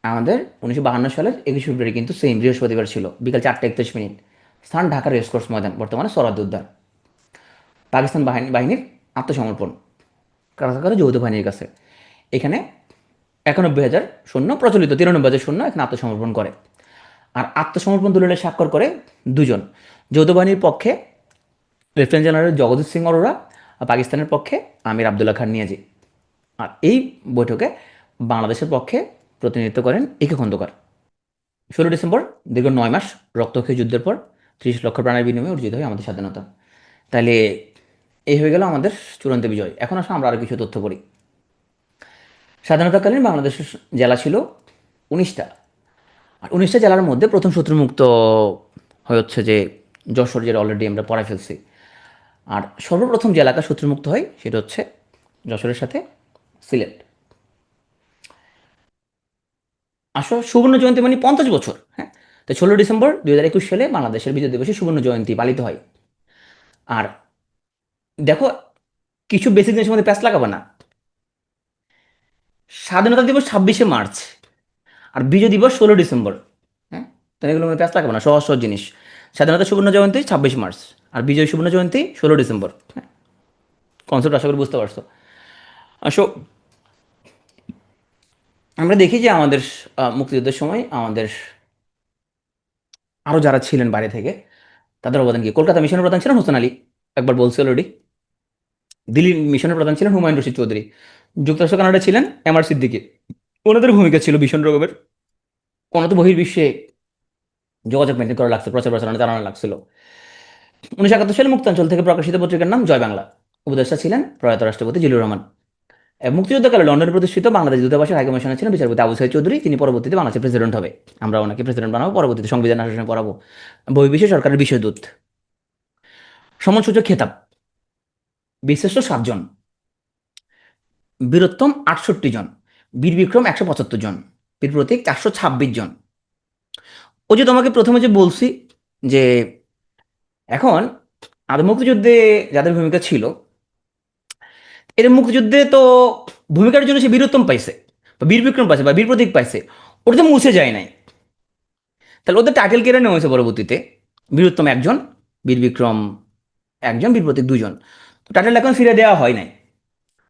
আমাদের 1952 সালের 21 ফেব্রুয়ারি কিন্তু সেম বৃহস্পতিবার ছিল, বিকাল 4:31। স্থান ঢাকার রেসকোর্স ময়দান, বর্তমানে সরাদ্দি উদ্যান। পাকিস্তান বাহিনীর আত্মসমর্পণ কারাগারে যৌথ বাহিনীর কাছে। এখানে 91,000 সৈন্য, প্রচলিত 93,000 সৈন্য এখানে আত্মসমর্পণ করে। আর আত্মসমর্পণ দলিলে স্বাক্ষর করে দুজন, যৌথ বাহিনীর পক্ষে লেফটেন্যান্ট জেনারেল জগজিৎ সিং অরোরা, আর পাকিস্তানের পক্ষে আমির আবদুল্লাহ খান নিয়াজি। আর এই বৈঠকে বাংলাদেশের পক্ষে প্রতিনিধিত্ব করেন একে খন্দকার। 16 ডিসেম্বর দীর্ঘ 9 মাস রক্তক্ষয়ী যুদ্ধের পর 30 লক্ষ প্রাণের বিনিময়ে অর্জিত হয় আমাদের স্বাধীনতা। তাহলে এই হয়ে গেল আমাদের চূড়ান্ত বিজয়। এখন আসলে আমরা আরও কিছু তথ্য করি। স্বাধীনতাকালীন বাংলাদেশের জেলা ছিল 19টা। আর 19টা জেলার মধ্যে প্রথম শত্রুমুক্ত হয়ে হচ্ছে যে যশোর, যেটা অলরেডি আমরা পড়াই ফেলছি। আর সর্বপ্রথম যে এলাকা শত্রুমুক্ত হয় সেটা হচ্ছে যশোরের সাথে সিলেট। আসলে সুবর্ণ জয়ন্তী মানে 50 বছর। হ্যাঁ, তো 16 ডিসেম্বর 2021 সালে বাংলাদেশের বিজয় দিবসে সুবর্ণ জয়ন্তী পালিত হয়। আর দেখো কিছু বেসিক জিনিসের মধ্যে প্যাচ লাগাবে না। স্বাধীনতা দিবস 26শে মার্চ, আর বিজয় দিবস 16 ডিসেম্বর। হ্যাঁ, তাহলে এগুলো মধ্যে প্যাচ লাগাবে না, সহজ সহজ জিনিস। স্বাধীনতা সুবর্ণ জয়ন্তী 26 মার্চ, আর বিজয় সুবর্ণ জয়ন্তী 16 ডিসেম্বর। হ্যাঁ, কনসেপ্ট আশা করি বুঝতে পারছো। আসো আমরা দেখি যে আমাদের মুক্তিযুদ্ধের সময় আমাদের আরও যারা ছিলেন বাইরে থেকে তাদের অবদান কি। কলকাতা মিশনের প্রধান ছিলেন হোসেন আলী, একবার বলছি অলরেডি। দিল্লি মিশনের প্রধান ছিলেন হুমায়ুন রশিদ চৌধুরী। যুক্তরাষ্ট্র কানাডা ছিলেন এমআর সিদ্দিকী। ওনাদের ভূমিকা ছিল ভীষণ রকমের। ওনাদের বহির্বিশ্বে যোগাযোগ মেনটেন করা লাগছে, প্রচার প্রচারণা চালানো লাগছিল। 1971 সালে মুক্তাঞ্চল থেকে প্রকাশিত পত্রিকার নাম জয় বাংলা। উপদেষ্টা ছিলেন প্রয়াত রাষ্ট্রপতি জিল্লুর রহমান। মুক্তিযুদ্ধকালে লন্ডনে প্রতিষ্ঠিত বাংলাদেশ দূতাবাসের হাইকমিশনার ছিলেন বিচারপতি আবু সাইদ চৌধুরী। তিনি পরবর্তীতে বাংলাদেশের প্রেসিডেন্ট হবে, আমরা ওনাকে প্রেসিডেন্ট বানাবো, পরবর্তীতে সংবিধান শাসনে পড়াবো। বহির্বিশ্বে সরকারের বিষয়দূত। সম্মানসূচক খেতাব বীরশ্রেষ্ঠ 7 জন, বীরোত্তম 68 জন, বীর বিক্রম 175 জন, বীর প্রতীক 426 জন। ওই যে তোমাকে প্রথমে যে বলছি যে এখন আমাদের মুক্তিযুদ্ধে যাদের ভূমিকা ছিল, এর মুক্তিযুদ্ধে তো ভূমিকার জন্য সে বীরোত্তম পাইছে বা বীর বিক্রম পাইছে বা বীর প্রতীক পাইছে, ওটা তো মুছে যায় নাই। তাহলে ওদের টাইটেল কেড়ে নেওয়া হয়েছে পরবর্তীতে, বীরোত্তম 1 জন, বীর বিক্রম 1 জন, বীর প্রতীক 2 জন। তো টাইটেল এখন ফিরে দেওয়া হয় নাই।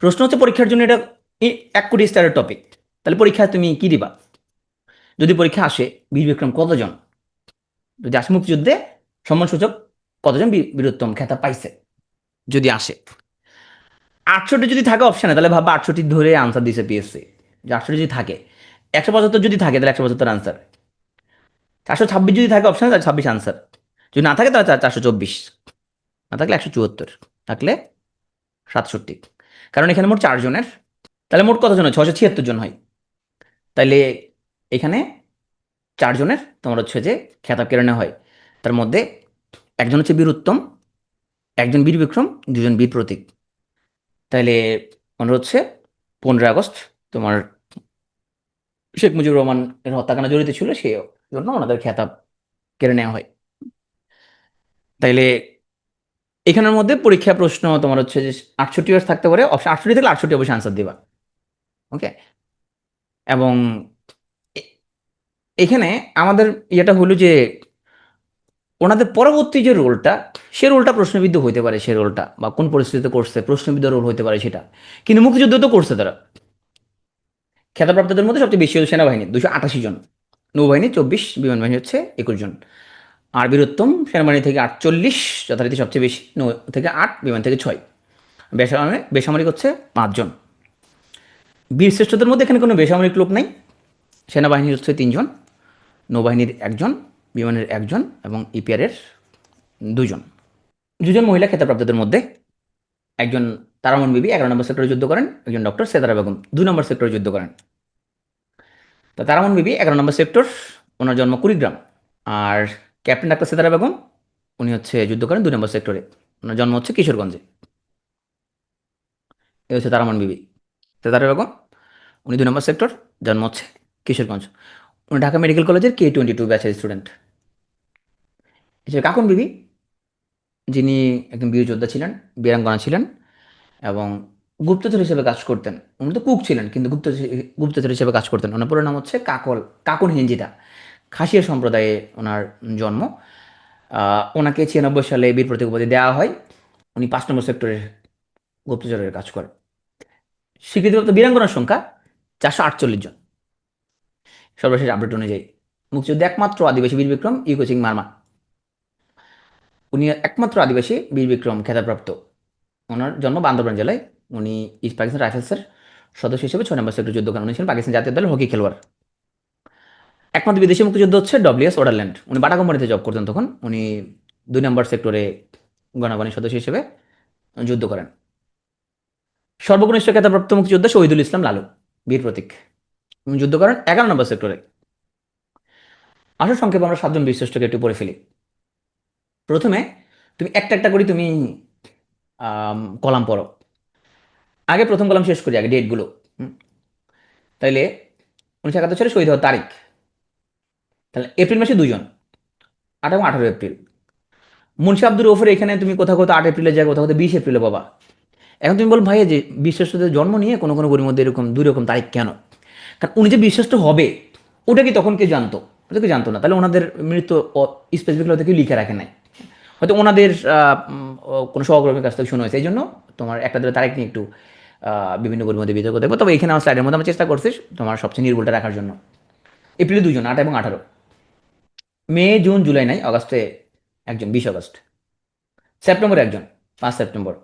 প্রশ্ন হচ্ছে পরীক্ষার জন্য এটা 1 কোটি স্টারের টপিক, তাহলে পরীক্ষায় তুমি কি দিবা? যদি পরীক্ষা আসে বীর বিক্রম কতজন, যদি আসে মুক্তিযুদ্ধে সম্মানসূচক কতজন বীরোত্তম খেতাব পাইছে, যদি আসে 68 যদি থাকে অপশানে, তাহলে ভাববা 68 ধরে আনসার দিছে পিএসসি। যে 68 যদি থাকে, 175 যদি থাকে তাহলে 175 আনসার, 426 যদি থাকে অপশানে তাহলে 26 আনসার, যদি না থাকে তাহলে 424, না থাকলে 174, থাকলে 67। কারণ এখানে মোট 4 জনের, তাহলে মোট কতজন হয়? 676 জন হয়। তাইলে এখানে 4 জনের তোমার হচ্ছে যে খেতাব কেড়ে নেওয়া হয়। তার মধ্যে 1 জন হচ্ছে বীর উত্তম, 1 জন বীর বিক্রম, 2 জন বীর প্রতীক। তাইলে মনে হচ্ছে 15 আগস্ট তোমার শেখ মুজিবুর রহমান এর হত্যাকাণ্ড জড়িত ছিল, সেই জন্য ওনাদের খেতাব কেড়ে নেওয়া হয়। তাইলে এখানের মধ্যে পরীক্ষা প্রশ্ন তোমার হচ্ছে যে 68 ইয়ার্স থাকতে পারে, অপশন 68 থেকে 68 অবশ্যই আনসার দিবা। ওকে, এবং এখানে আমাদের ইয়েটা হলো যে ওনাদের পরবর্তী যে রোলটা সে রোলটা প্রশ্নবিদ্ধ হতে পারে, সে রোলটা বা কোন পরিস্থিতিতে করছে প্রশ্নবিদ্ধ রোল হতে পারে সেটা, কিন্তু মুক্তিযুদ্ধ তো করছে তারা। খেতাবপ্রাপ্তদের মধ্যে সবচেয়ে বেশি হল সেনাবাহিনী 288 জন, নৌবাহিনী 24, বিমান বাহিনী হচ্ছে 21 জন। আর বীরোত্তম সেনাবাহিনী থেকে 48, যথারীতি সবচেয়ে বেশি, নৌ থেকে 8, বিমান থেকে 6, বেসামরিক হচ্ছে 5 জন। বীরশ্রেষ্ঠদের মধ্যে এখানে কোনো বেসামরিক লোক নাই। সেনাবাহিনীর হচ্ছে 3 জন, নৌবাহিনীর 1 জন, বিমানের 1 জন এবং ইপিআরের 2 জন। 2 জন মহিলা খেতাবপ্রাপ্তদের মধ্যে একজন তারামন বিবি 11 নম্বর সেক্টরে যুদ্ধ করেন, একজন ডক্টর সেতারা বেগম 2 নম্বর সেক্টরে যুদ্ধ করেন। তা তারামন বিবি 11 নম্বর সেক্টর, ওনার জন্ম কুড়িগ্রাম। আর ক্যাপ্টেন ডাক্তার সেতারা বেগম উনি হচ্ছে যুদ্ধ করেন 2 নম্বর সেক্টরে, ওনার জন্ম হচ্ছে কিশোরগঞ্জে। এ হচ্ছে তারামন বিবি। সেতারা বেগম উনি 2 নম্বর সেক্টর, জন্ম হচ্ছে কিশোরগঞ্জ। উনি ঢাকা মেডিকেল কলেজের K-22 ব্যাচের স্টুডেন্ট। এছাড়া কাকুন বিবি, যিনি একজন বীর যোদ্ধা ছিলেন, বীরাঙ্গনা ছিলেন এবং গুপ্তচর হিসেবে কাজ করতেন। উনি তো কুক ছিলেন কিন্তু গুপ্তচর হিসেবে কাজ করতেন। ওনার পুরো নাম হচ্ছে কাকুন হিঞ্জিতা। খাসিয়া সম্প্রদায়ে ওনার জন্ম। ওনাকে 96 সালে বীর প্রতীক উপাধি দেওয়া হয়। উনি 5 নম্বর সেক্টরের গুপ্তচরের কাজ করেন। স্বীকৃতিপ্রাপ্ত বীরাঙ্গনার সংখ্যা 448 জন সর্বশেষ আপডেট অনুযায়ী। মুক্তিযুদ্ধে একমাত্র আদিবাসী বীর বিক্রম ইউকো সিং মার্মা, উনি একমাত্র আদিবাসী বীর বিক্রম খেতাবপ্রাপ্ত। ওনার জন্ম বান্দরবান জেলায়। উনি ইস্ট পাকিস্তান রাইফেলসের সদস্য হিসেবে 6 নম্বর সেক্টর যুদ্ধ করেন। উনি ছিলেন পাকিস্তান জাতীয় দলের হকি খেলোয়াড়। একমাত্র বিদেশি মুক্তিযুদ্ধ হচ্ছে ডব্লিউএস ওডারল্যান্ড। উনি বাটা কোম্পানিতে জব করতেন তখন। উনি 2 নম্বর সেক্টরে গণবাহিনীর সদস্য হিসেবে যুদ্ধ করেন। সর্বকনিষ্ঠ খেতাবপ্রাপ্ত মুক্তিযোদ্ধা শহীদুল ইসলাম লালু, বীর প্রতীক। উনি যুদ্ধ করেন 11 নম্বর সেক্টরে। আসল সংক্ষেপে আমরা 7 জন বীরশ্রেষ্ঠকে একটু পড়ে ফেলি। প্রথমে তুমি একটা একটা করে তুমি কলাম পড়ো। আগে প্রথম কলাম শেষ করি, আগে ডেটগুলো। তাইলে 1971 সালে শহীদ হওয়ার তারিখ, তাহলে এপ্রিল মাসে 2 জন, 8 এবং 18 এপ্রিল। মুন্সি আব্দুর রৌফের এখানে তুমি কোথাও কোথাও 8 এপ্রিলে যায়, কোথাও কোথাও 20 এপ্রিলে বাবা। এখন তুমি বল ভাই যে বীরশ্রেষ্ঠদের জন্ম নিয়ে কোনো কোনো বইয়ের মধ্যে এরকম 2 রকম তারিখ কেন? কারণ উনি যে বীরশ্রেষ্ঠ হবে ওটা কি তখন কে জানতো? ওটা কি জানতো না। তাহলে ওনাদের মৃত্যু স্পেসিফিকলি হয়তো কেউ লিখে রাখে নাই, হয়তো ওনাদের কোনো সহকর্মীর কাছ থেকে শুনে হয়েছে। এই জন্য তোমার একটা দুটো তারিখ নিয়ে একটু বিভিন্ন বইয়ের মধ্যে বিতর্ক দেখবো। তবে এখানে আমার স্লাইডের মধ্যে আমি চেষ্টা করছি তোমার সবচেয়ে নির্ভুলটা রাখার জন্য। এপ্রিলে 2 জন, 8 এবং 18। মে জুন জুলাই নাই, অগাস্টে 1 জন, 20 আগস্ট। সেপ্টেম্বরে 1 জন, 5 সেপ্টেম্বর।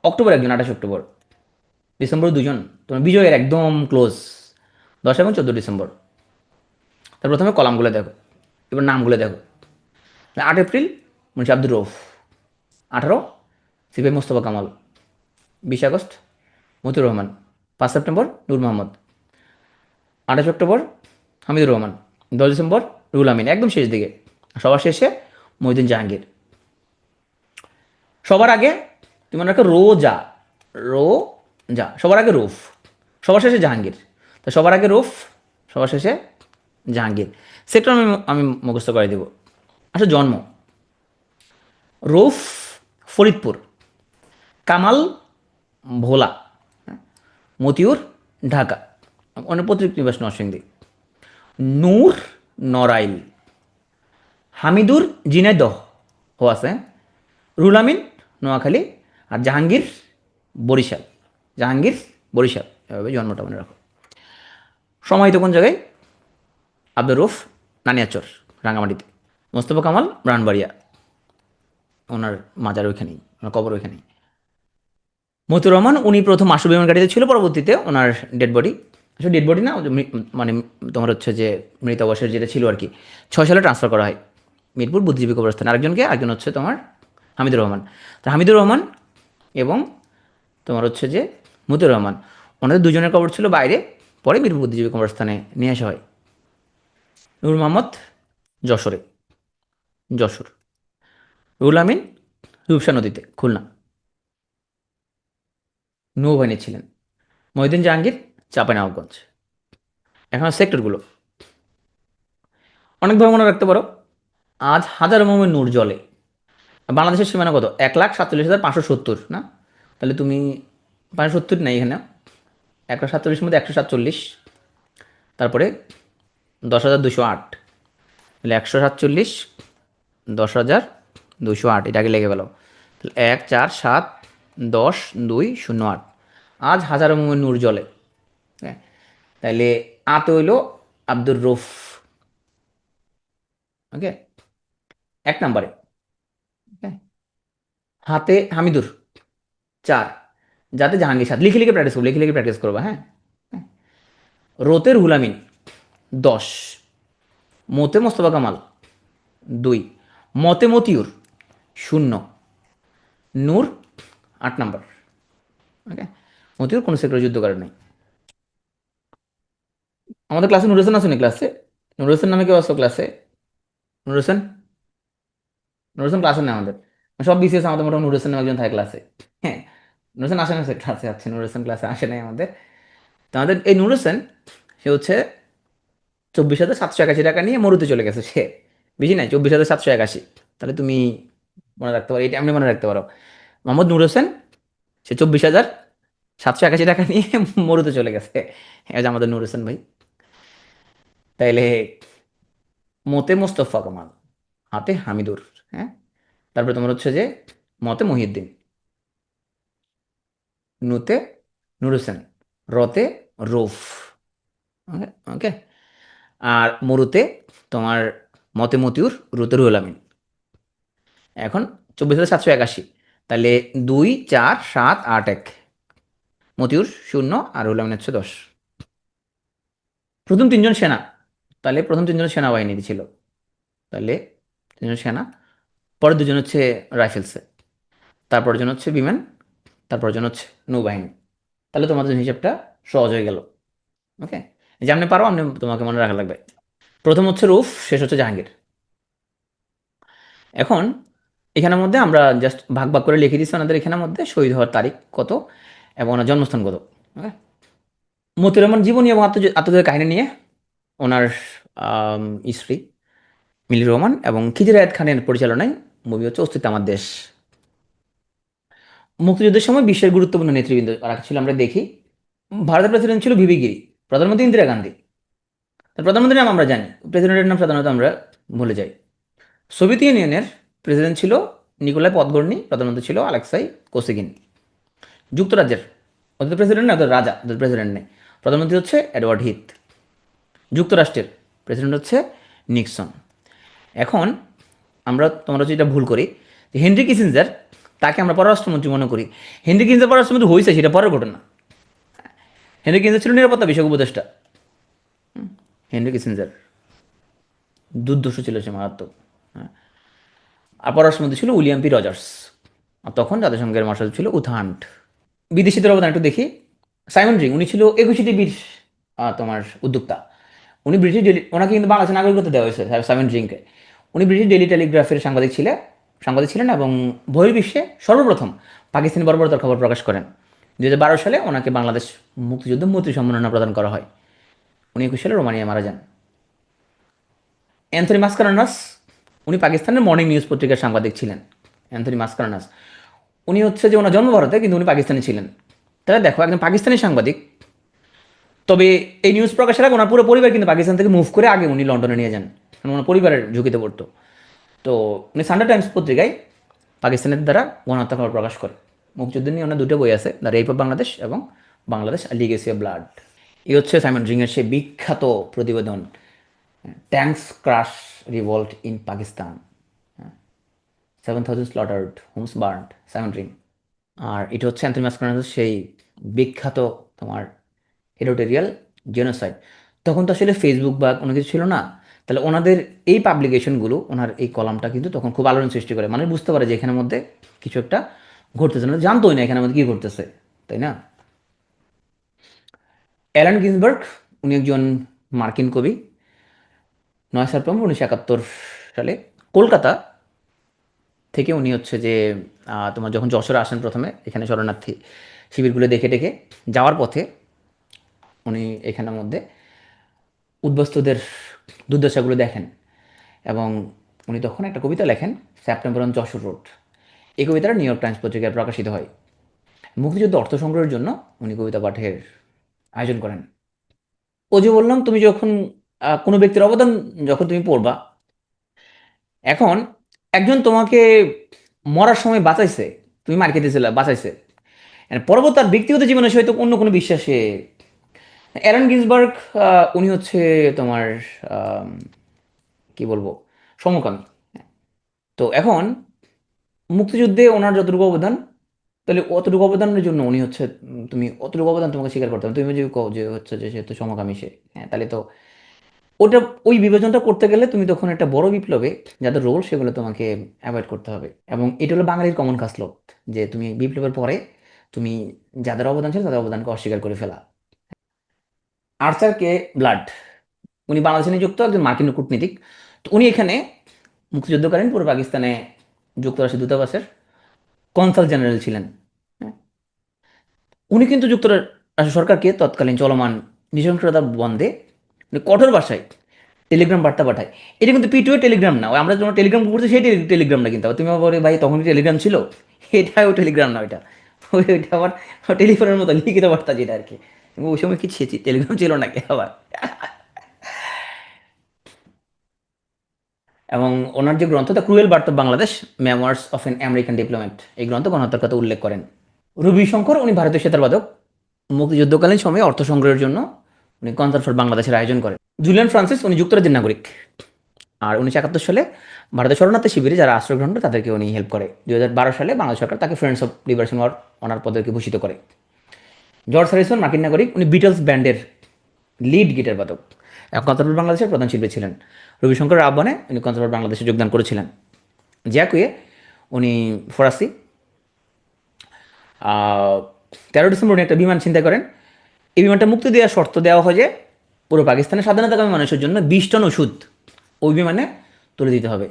অক্টোবর 1 জন, 28 অক্টোবর। ডিসেম্বর 2 জন, তোমার বিজয়ের একদম ক্লোজ, 10 এবং 14 ডিসেম্বর। তার প্রথমে কলামগুলো দেখো, এবার নামগুলো দেখো। 8 এপ্রিল মুন্সি আব্দুর রৌফ, 18 সিপাহি মোস্তফা কামাল, 20 আগস্ট মতিউর রহমান, 5 সেপ্টেম্বর নূর মোহাম্মদ, 28 অক্টোবর হামিদুর রহমান, 10 ডিসেম্বর রুহুল আমিন, একদম শেষ দিকে। সবার শেষে মহিউদ্দিন জাহাঙ্গীর। সবার আগে তুমি মনে রাখো রোজা, সবার আগে রৌফ, সবার শেষে জাহাঙ্গীর। তো সবার আগে রৌফ, সবার শেষে জাহাঙ্গীর। সেক্টর আমি মুখস্থ করে দেব। আচ্ছা, জন্ম রৌফ ফরিদপুর, কামাল ভোলা, মতিউর ঢাকা, পৈতৃক নিবাস নরসিংদী, নূর নড়াইল, হামিদুর ঝিনাইদহ ও আছে, রুহুল আমিন নোয়াখালী, আর জাহাঙ্গীর বরিশাল। এভাবে জন্মটা মনে রাখো। সমাহিত কোন জায়গায়? আব্দুর রৌফ নানিয়াচর রাঙামাটিতে, মোস্তফা কামাল ব্রাহ্মণবাড়িয়া, ওনার মাজার ওইখানেই, ওনার কবর ওইখানেই। মতিউর রহমান উনি প্রথম আশু বিমান গাড়িতে ছিল, পরবর্তীতে ওনার ডেড বডি, আসলে ডেড বডি না, মানে তোমার হচ্ছে যে মৃত অবসর যেটা ছিল আর কি, 6 সালে ট্রান্সফার করা হয় মিরপুর বুদ্ধিজীবী কবরস্থানে। আরেকজন হচ্ছে তোমার হামিদুর রহমান। তো হামিদুর রহমান এবং তোমার হচ্ছে যে মতিউর রহমান, ওনাদের 2 জনের কবর ছিল বাইরে, পরে মিরপুর বুদ্ধিজীবী কবরস্থানে নিয়ে আসা হয়। নূর মোহাম্মদ যশোর, রুহুল আমিন রূপসা নদীতে খুলনা, নৌবাহিনী ছিলেন। মহিউদ্দিন জাহাঙ্গীর চাঁপাইনবাবগঞ্জ। এখন সেক্টরগুলো অনেকভাবে মনে রাখতে পারো। আজ হাজার মোমের নূর জলে। বাংলাদেশের সীমানা কত? 1,47,570 না? তাহলে তুমি 570 নাই এখানে, 1,47 মধ্যে 147, তারপরে 10,208, তাহলে 147, 10,000, 208, এটা আগে লেগে গেল। তাহলে 1 4 7 10 2 0 8। আজ হাজারো মোমের নূর জ্বলে। হ্যাঁ, তাইলে আতে হইল আব্দুর রউফ। ওকে, 1 নম্বরে। ওকে, হাতে হামিদুর। 4, যাতে জাহাঙ্গীর সাথে লিখে লিখে প্র্যাকটিস করবো, লিখে লিখে প্র্যাকটিস করবো। হ্যাঁ, রোতে রুহুল আমিন। 10, মোতে মোস্তফা কামাল। 2, মতে মতিউর। 0, নূর। 8 নম্বর। ওকে, মতিউর কোনো সেক্টরে যুদ্ধ করে নাই। আমাদের ক্লাসে নুর হোসেন আছে না? ক্লাসে নুর হোসেন নামে কেউ আসতো ক্লাসে? নুর হোসেন, নুর হোসেন ক্লাসে নেই আমাদের। সব বিসিএস আমাদের মোটামুটি নুর হোসেন নামে একজন থাকে ক্লাসে। হ্যাঁ, নুর হোসেন আসে না ক্লাসে? আছে, নুর হোসেন ক্লাসে আসে নাই আমাদের। তো আমাদের এই নুর হোসেন, সে হচ্ছে 24,781 টাকা নিয়ে মরুতে চলে গেছে সে। বেশি নাই, 24,781। তাহলে তুমি মনে রাখতে পারো, এটা এমনি মনে রাখতে পারো। মোহাম্মদ নুর হোসেন, সে 24,781 টাকা নিয়ে মরুতে চলে গেছে। হ্যাঁ, যে আমাদের নুর হোসেন ভাই। তাইলে মতে মোস্তফা কামাল, হাতে হামিদুর। হ্যাঁ, তারপরে তোমার হচ্ছে যে মতে মহিউদ্দিন, নুতে নুর হোসেন, রতে রৌফ। ওকে ওকে। আর মরুতে তোমার মতে মতিউর, রুতে রুহুল আমিন। এখন 24,781, তাহলে 2 4 7 8 1। মতিউর 0, আর রুহুল আমিন হচ্ছে 10। প্রথম তিনজন সেনা, তাহলে প্রথম তিনজন সেনাবাহিনীতে ছিল। তাহলে তিনজন সেনা, পরের দুজন হচ্ছে রাইফেলসে, তারপর জন হচ্ছে বিমান, তারপর জন হচ্ছে নৌবাহিনী। তাহলে তোমাদের হিসাবটা সহজ হয়ে গেল। ওকে, যেমনি পারো আপনি, তোমাকে মনে রাখা লাগবে। প্রথম হচ্ছে রুফ, শেষ হচ্ছে জাহাঙ্গীর। এখন এখানের মধ্যে আমরা জাস্ট ভাগ ভাগ করে লিখে দিচ্ছি ওনাদের এখানের মধ্যে শহীদ হওয়ার তারিখ কত এবং ওনার জন্মস্থান কত। ওকে, মতিউর রহমান জীবনী এবং আত্মজয়ের কাহিনী নিয়ে ওনার স্ত্রী মিলির রহমান এবং খিজির আয়াত খানের পরিচালনায় মুভি হচ্ছে অস্তিত্ব আমার দেশ। মুক্তিযুদ্ধের সময় বিশ্বের গুরুত্বপূর্ণ নেতৃবৃন্দ কারা ছিল আমরা দেখি। ভারতের প্রেসিডেন্ট ছিল ভিভি গিরি, প্রধানমন্ত্রী ইন্দিরা গান্ধী। তার প্রধানমন্ত্রীর নাম আমরা জানি, প্রেসিডেন্টের নাম সাধারণত আমরা ভুলে যাই। সোভিয়েত ইউনিয়নের প্রেসিডেন্ট ছিল নিকোলাই পদগর্নি, প্রধানমন্ত্রী ছিল আলেক্সাই কোসিগিন। যুক্তরাজ্যের, ওদের প্রেসিডেন্ট না, ওদের রাজা, ওদের প্রেসিডেন্ট নেই, প্রধানমন্ত্রী হচ্ছে এডওয়ার্ড হিথ। যুক্তরাষ্ট্রের প্রেসিডেন্ট হচ্ছে নিক্সন। এখন আমরা, তোমরা যদি এটা ভুল করি, যে হেনরি কিসিঞ্জার, তাকে আমরা পররাষ্ট্রমন্ত্রী মনে করি। হেনরি কিসিঞ্জার পররাষ্ট্রমন্ত্রী হয়েছে, সেটা পরের ঘটনা। হেনরি কিসিঞ্জার ছিল নিরাপত্তা বিষয়ক উপদেষ্টা। হেনরি কিসিঞ্জার দুর্দর্শ ছিল সে, মারাত্মক। হ্যাঁ, আর পররাষ্ট্রমন্ত্রী ছিল উইলিয়াম পি রজার্স। আর তখন জাতিসংঘের মহাসচিব ছিল উথান্ট। বিদেশিদের অবদান একটু দেখি। সাইমন রিং, উনি ছিল 21 ডিবির তোমার উদ্যোক্তা। উনি ব্রিটিশ ডেলি, ওনাকে কিন্তু বাংলাদেশের নাগরিকত্ব দেওয়া হয়েছে সাইমন রিংকে। উনি ব্রিটিশ ডেলি টেলিগ্রাফের সাংবাদিক ছিলেন এবং বহির্বিশ্বে সর্বপ্রথম পাকিস্তানি বর্বরতার খবর প্রকাশ করেন। 2012 সালে ওনাকে বাংলাদেশ মুক্তিযুদ্ধ মন্ত্রী সম্মাননা প্রদান করা হয়। উনি 21 সালে রোমানিয়া মারা যান। অ্যান্থনি মাসকারেনাস, উনি পাকিস্তানের মর্নিং নিউজ পত্রিকার সাংবাদিক ছিলেন। অ্যান্থনি মাসকারেনাস, উনি হচ্ছে যে ওনার জন্ম ভারতে কিন্তু উনি পাকিস্তানি ছিলেন। তাহলে দেখো, একজন পাকিস্তানি সাংবাদিক, তবে এই নিউজ প্রকাশের আগে ওনার পুরো পরিবার কিন্তু পাকিস্তান থেকে মুভ করে আগে উনি লন্ডনে নিয়ে যান, কারণ ওনার পরিবারের ঝুঁকিতে পড়তো। তো উনি সানডে টাইমস পত্রিকায় পাকিস্তানের দ্বারা গণহত্যা খবর প্রকাশ করে। মুক্তিযুদ্ধ নিয়ে ওনার দুটো বই আছে, দ্য রেপ অফ বাংলাদেশ এবং বাংলাদেশ লিগেসি অফ ব্লাড। এই হচ্ছে সাইমন রিংয়ের সেই বিখ্যাত প্রতিবেদন, tanks crush revolt in Pakistan, 7,000 slaughtered, homes burned, Simon Ring. আর এটা হচ্ছে অ্যান্থনি মাসকারেনাসের সেই বিখ্যাত তোমার হেরিটোরিয়াল জেনোসাইড। তখন তো আসলে ফেসবুক বা কোনো কিছু ছিল না। তাহলে ওনাদের এই পাবলিকেশনগুলো, ওনার এই কলামটা কিন্তু তখন খুব আলোড়ন সৃষ্টি করে। মানুষ বুঝতে পারে যে এখানের মধ্যে কিছু একটা ঘটতেছে, না জানতোই না এখানের মধ্যে কী ঘটতেছে, তাই না? অ্যালান গিন্সবার্গ, উনি একজন মার্কিন কবি। 9 সেপ্টেম্বর 1971 সালে কলকাতা থেকে উনি হচ্ছে যে তোমার যখন যশোরে আসেন প্রথমে, এখানে শরণার্থী শিবিরগুলো দেখে টেকে যাওয়ার পথে উনি এখানের মধ্যে উদ্বাস্তুদের দুর্দশাগুলো দেখেন এবং উনি তখন একটা কবিতা লেখেন, সেপ্টেম্বর অন যশোর রোড। এই কবিতাটা নিউ ইয়র্ক টাইমস পত্রিকায় প্রকাশিত হয়। মুক্তিযুদ্ধ অর্থ সংগ্রহের জন্য উনি কবিতা পাঠের আয়োজন করেন। ও যে বললাম, তুমি যখন কোনো ব্যক্তির অবদান যখন তুমি পড়বা, এখন একজন তোমাকে মরার সময় বাঁচাইছে, তুমি মার খেতেছিলে, বাঁচাইছে, আর পরবর্তী তার ব্যক্তিগত জীবনে সে হয়তো অন্য কোনো বিশ্বাসে। অ্যারন গিন্সবার্গ, উনি হচ্ছে তোমার আম, কি বলবো, সমকামী। তো এখন মুক্তিযুদ্ধে ওনার যতটুকু অবদান, তাহলে অতটুকু অবদানের জন্য উনি হচ্ছে, তুমি অতটুকু অবদান তোমাকে স্বীকার করতে হবে। তুমি যদি কও যে হচ্ছে যে সে তো সমকামী সে, হ্যাঁ, তাহলে তো ওটা, ওই বিভাজনটা করতে গেলে তুমি তখন একটা বড় বিপ্লবে যাদের রোল সেগুলো তোমাকে অ্যাভয়েড করতে হবে। এবং এটা হলো বাঙালির কমন খাসলত, যে তুমি বিপ্লবের পরে তুমি যাদের অবদান ছিল তাদের অবদানকে অস্বীকার করে ফেলা। আর্চার কে ব্লাড, উনি বাংলাদেশে নিযুক্ত একজন মার্কিন কূটনীতিক। তো উনি এখানে মুক্তিযুদ্ধকালীন পূর্ব পাকিস্তানে যুক্তরাষ্ট্রের দূতাবাসের কনসাল জেনারেল ছিলেন। হ্যাঁ, উনি কিন্তু যুক্তরাষ্ট্র সরকারকে তৎকালীন চলমান নৃশংসতা বন্ধে মানে কঠোর ভাষায় টেলিগ্রাম বার্তা পাঠায়। এটা কিন্তু পিটুয়ে টেলিগ্রাম না, ওই আমরা যখন টেলিগ্রাম করছি সেই টেলিগ্রাম না, কিন্তু আবার তুমি বলে ভাই তখন টেলিগ্রাম ছিল, এটাও টেলিগ্রাম না ওইটা, ওইটা আবার টেলিফোনের মতো লিখিত বার্তা যেটা আর কি। ওই সময় কি টেলিগ্রাম ছিল নাকি আবার। এবং ওনার যে গ্রন্থ the cruel birth of Bangladesh, memoirs of N American diplomat, এই গ্রন্থ গণহত্যার কথা উল্লেখ করেন। রবি শঙ্কর, উনি ভারতীয় সেতারবাদক, মুক্তিযুদ্ধকালীন সময়ে অর্থ সংগ্রহের জন্য উনি কনসার্ট ফর বাংলাদেশের আয়োজন করেন। জুলিয়ান ফ্রান্সিস, উনি যুক্তরাজ্যের নাগরিক, আর 1971 সালে ভারতের শরণার্থী শিবিরে যারা আশ্রয় গ্রহণ করে তাদেরকে উনি হেল্প করে। 2012 সালে বাংলাদেশ সরকার তাকে friends of liberation war honour পদকে ভূষিত করে। জর্জ হ্যারিসন, মার্কিন নাগরিক, উনি বিটলস ব্যান্ডের লিড গিটার বাদক, এবং কনসার্ট বাংলাদেশের প্রধান শিল্পী ছিলেন। রবিশঙ্করের আহ্বানে উনি কনসার্ট বাংলাদেশে যোগদান করেছিলেন। জ্যাকুয়ে, উনি ফরাসি, 13 ডিসেম্বর উনি একটা বিমান ছিনতাই করেন। এই বিমানটা মুক্তি দেওয়ার শর্ত দেওয়া হয় যে পুরো পাকিস্তানের স্বাধীনতাকামী মানুষের জন্য 20 টন ওষুধ ওই বিমানে তুলে দিতে হবে,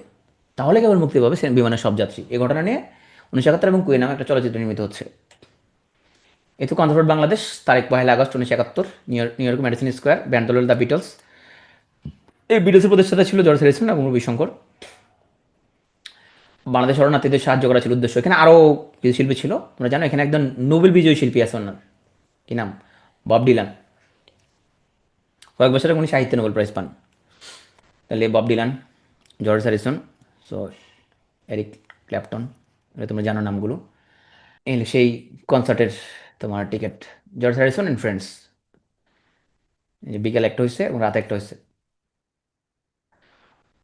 তাহলে কেবল মুক্তি পাবে সে বিমানের সব যাত্রী। এই ঘটনা নিয়ে 1971 এবং কুয়ে নামে একটা চলচ্চিত্র নির্মিত হচ্ছে। এই তো কনসার্ট বাংলাদেশ, তারিখ 1 August 1971, new York medicine square, band দল দ্য বিটলস। এই বিটলসের প্রতিষ্ঠাতা ছিল জর্জ হ্যারিসন এবং রবিশঙ্কর। বাংলাদেশ শরণার্থীদের সাহায্য করা ছিল উদ্দেশ্য। এখানে আরও কিছু শিল্পী ছিল, তোমরা জানো এখানে একজন নোবেল বিজয়ী শিল্পী আছে ওনার, কি নাম, বব ডিলান। কয়েক বছর আগে উনি সাহিত্য নোবেল প্রাইজ পান। তাহলে Bob Dylan, George Harrison, so Eric Clapton, এটা তোমরা জানো নামগুলো। এই সেই কনসার্টের তোমার ticket, George Harrison and friends, বিকেল একটা হয়েছে এবং রাত একটা হয়েছে।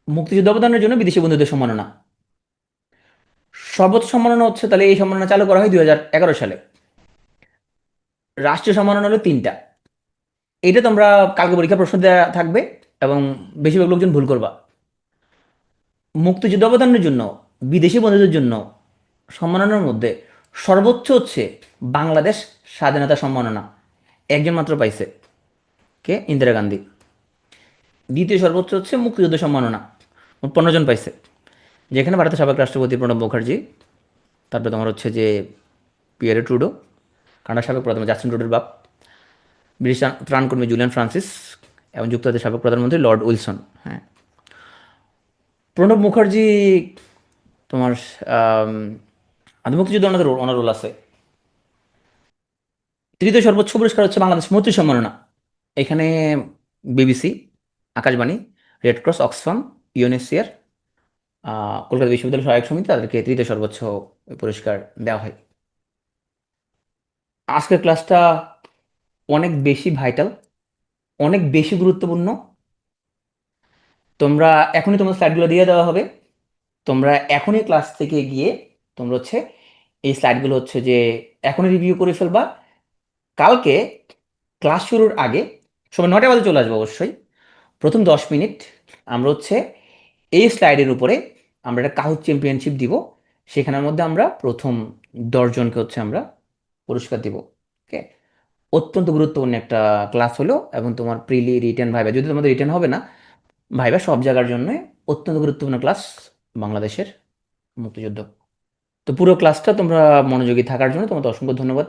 মুক্তিযুদ্ধ অবদানের জন্য বিদেশি বন্ধুদের সম্মাননা, সর্বোচ্চ সম্মাননা হচ্ছে, তাহলে এই সম্মাননা চালু করা হয় 2011 সালে। রাষ্ট্রীয় সম্মাননা হলো 3টা। এটা তোমরা কালকে পরীক্ষা প্রশ্ন দেওয়া থাকবে এবং বেশিরভাগ লোকজন ভুল করবা। মুক্তিযুদ্ধ অবদানের জন্য বিদেশি বন্ধুদের জন্য সম্মাননার মধ্যে সর্বোচ্চ হচ্ছে বাংলাদেশ স্বাধীনতা সম্মাননা, একজন মাত্র পাইছে, কে, ইন্দিরা গান্ধী। দ্বিতীয় সর্বোচ্চ হচ্ছে মুক্তিযুদ্ধ সম্মাননা, মোট 15 জন পাইছে, যেখানে ভারতের সাবেক রাষ্ট্রপতি প্রণব মুখার্জি, তারপরে তোমার হচ্ছে যে পিয়ারে ট্রুডো, কানাডার সাবেক প্রধানমন্ত্রী জাস্টিন ট্রুডোর বাপ, ব্রিটিশ ত্রাণকর্মী জুলিয়ান ফ্রান্সিস, এবং যুক্তরাজ্যের সাবেক প্রধানমন্ত্রী লর্ড উইলসন। হ্যাঁ, প্রণব মুখার্জি তোমার আদি মুক্তিযুদ্ধ ওনাদের ওনার রোল আছে। তৃতীয় সর্বোচ্চ পুরস্কার হচ্ছে বাংলাদেশ মৈত্রী সম্মাননা। এখানে BBC, Akashvani, red cross, Oxfam, UNSCR, Kolkata বিশ্ববিদ্যালয় সহায়ক সমিতি, তাদেরকে তৃতীয় সর্বোচ্চ পুরস্কার দেওয়া হয়। আজকের ক্লাসটা অনেক বেশি ভাইটাল, অনেক বেশি গুরুত্বপূর্ণ। তোমরা এখনই তোমার স্লাইডগুলো দিয়ে দেওয়া হবে, তোমরা এখনই ক্লাস থেকে গিয়ে তোমরা হচ্ছে এই স্লাইডগুলো হচ্ছে যে এখনই রিভিউ করে ফেলবা। কালকে ক্লাস শুরুর আগে সবাই 9টা বাজে চলে আসবো অবশ্যই। প্রথম 10 মিনিট আমরা হচ্ছে এই স্লাইডের উপরে আমরা একটা কাহুত চ্যাম্পিয়নশিপ দিব, সেখানের মধ্যে আমরা প্রথম 10 জনকে হচ্ছে আমরা পুরস্কার দিব। ওকে, অত্যন্ত গুরুত্বপূর্ণ একটা ক্লাস হলো, এবং তোমার প্রিলি রিটেন ভাইবা, যদি তোমাদের রিটেন হবে না, ভাইবা সব জায়গার জন্য অত্যন্ত গুরুত্বপূর্ণ ক্লাস বাংলাদেশের মুক্তিযুদ্ধ। তো পুরো ক্লাসটা তোমরা মনোযোগী থাকার জন্য তোমাদের অসংখ্য ধন্যবাদ।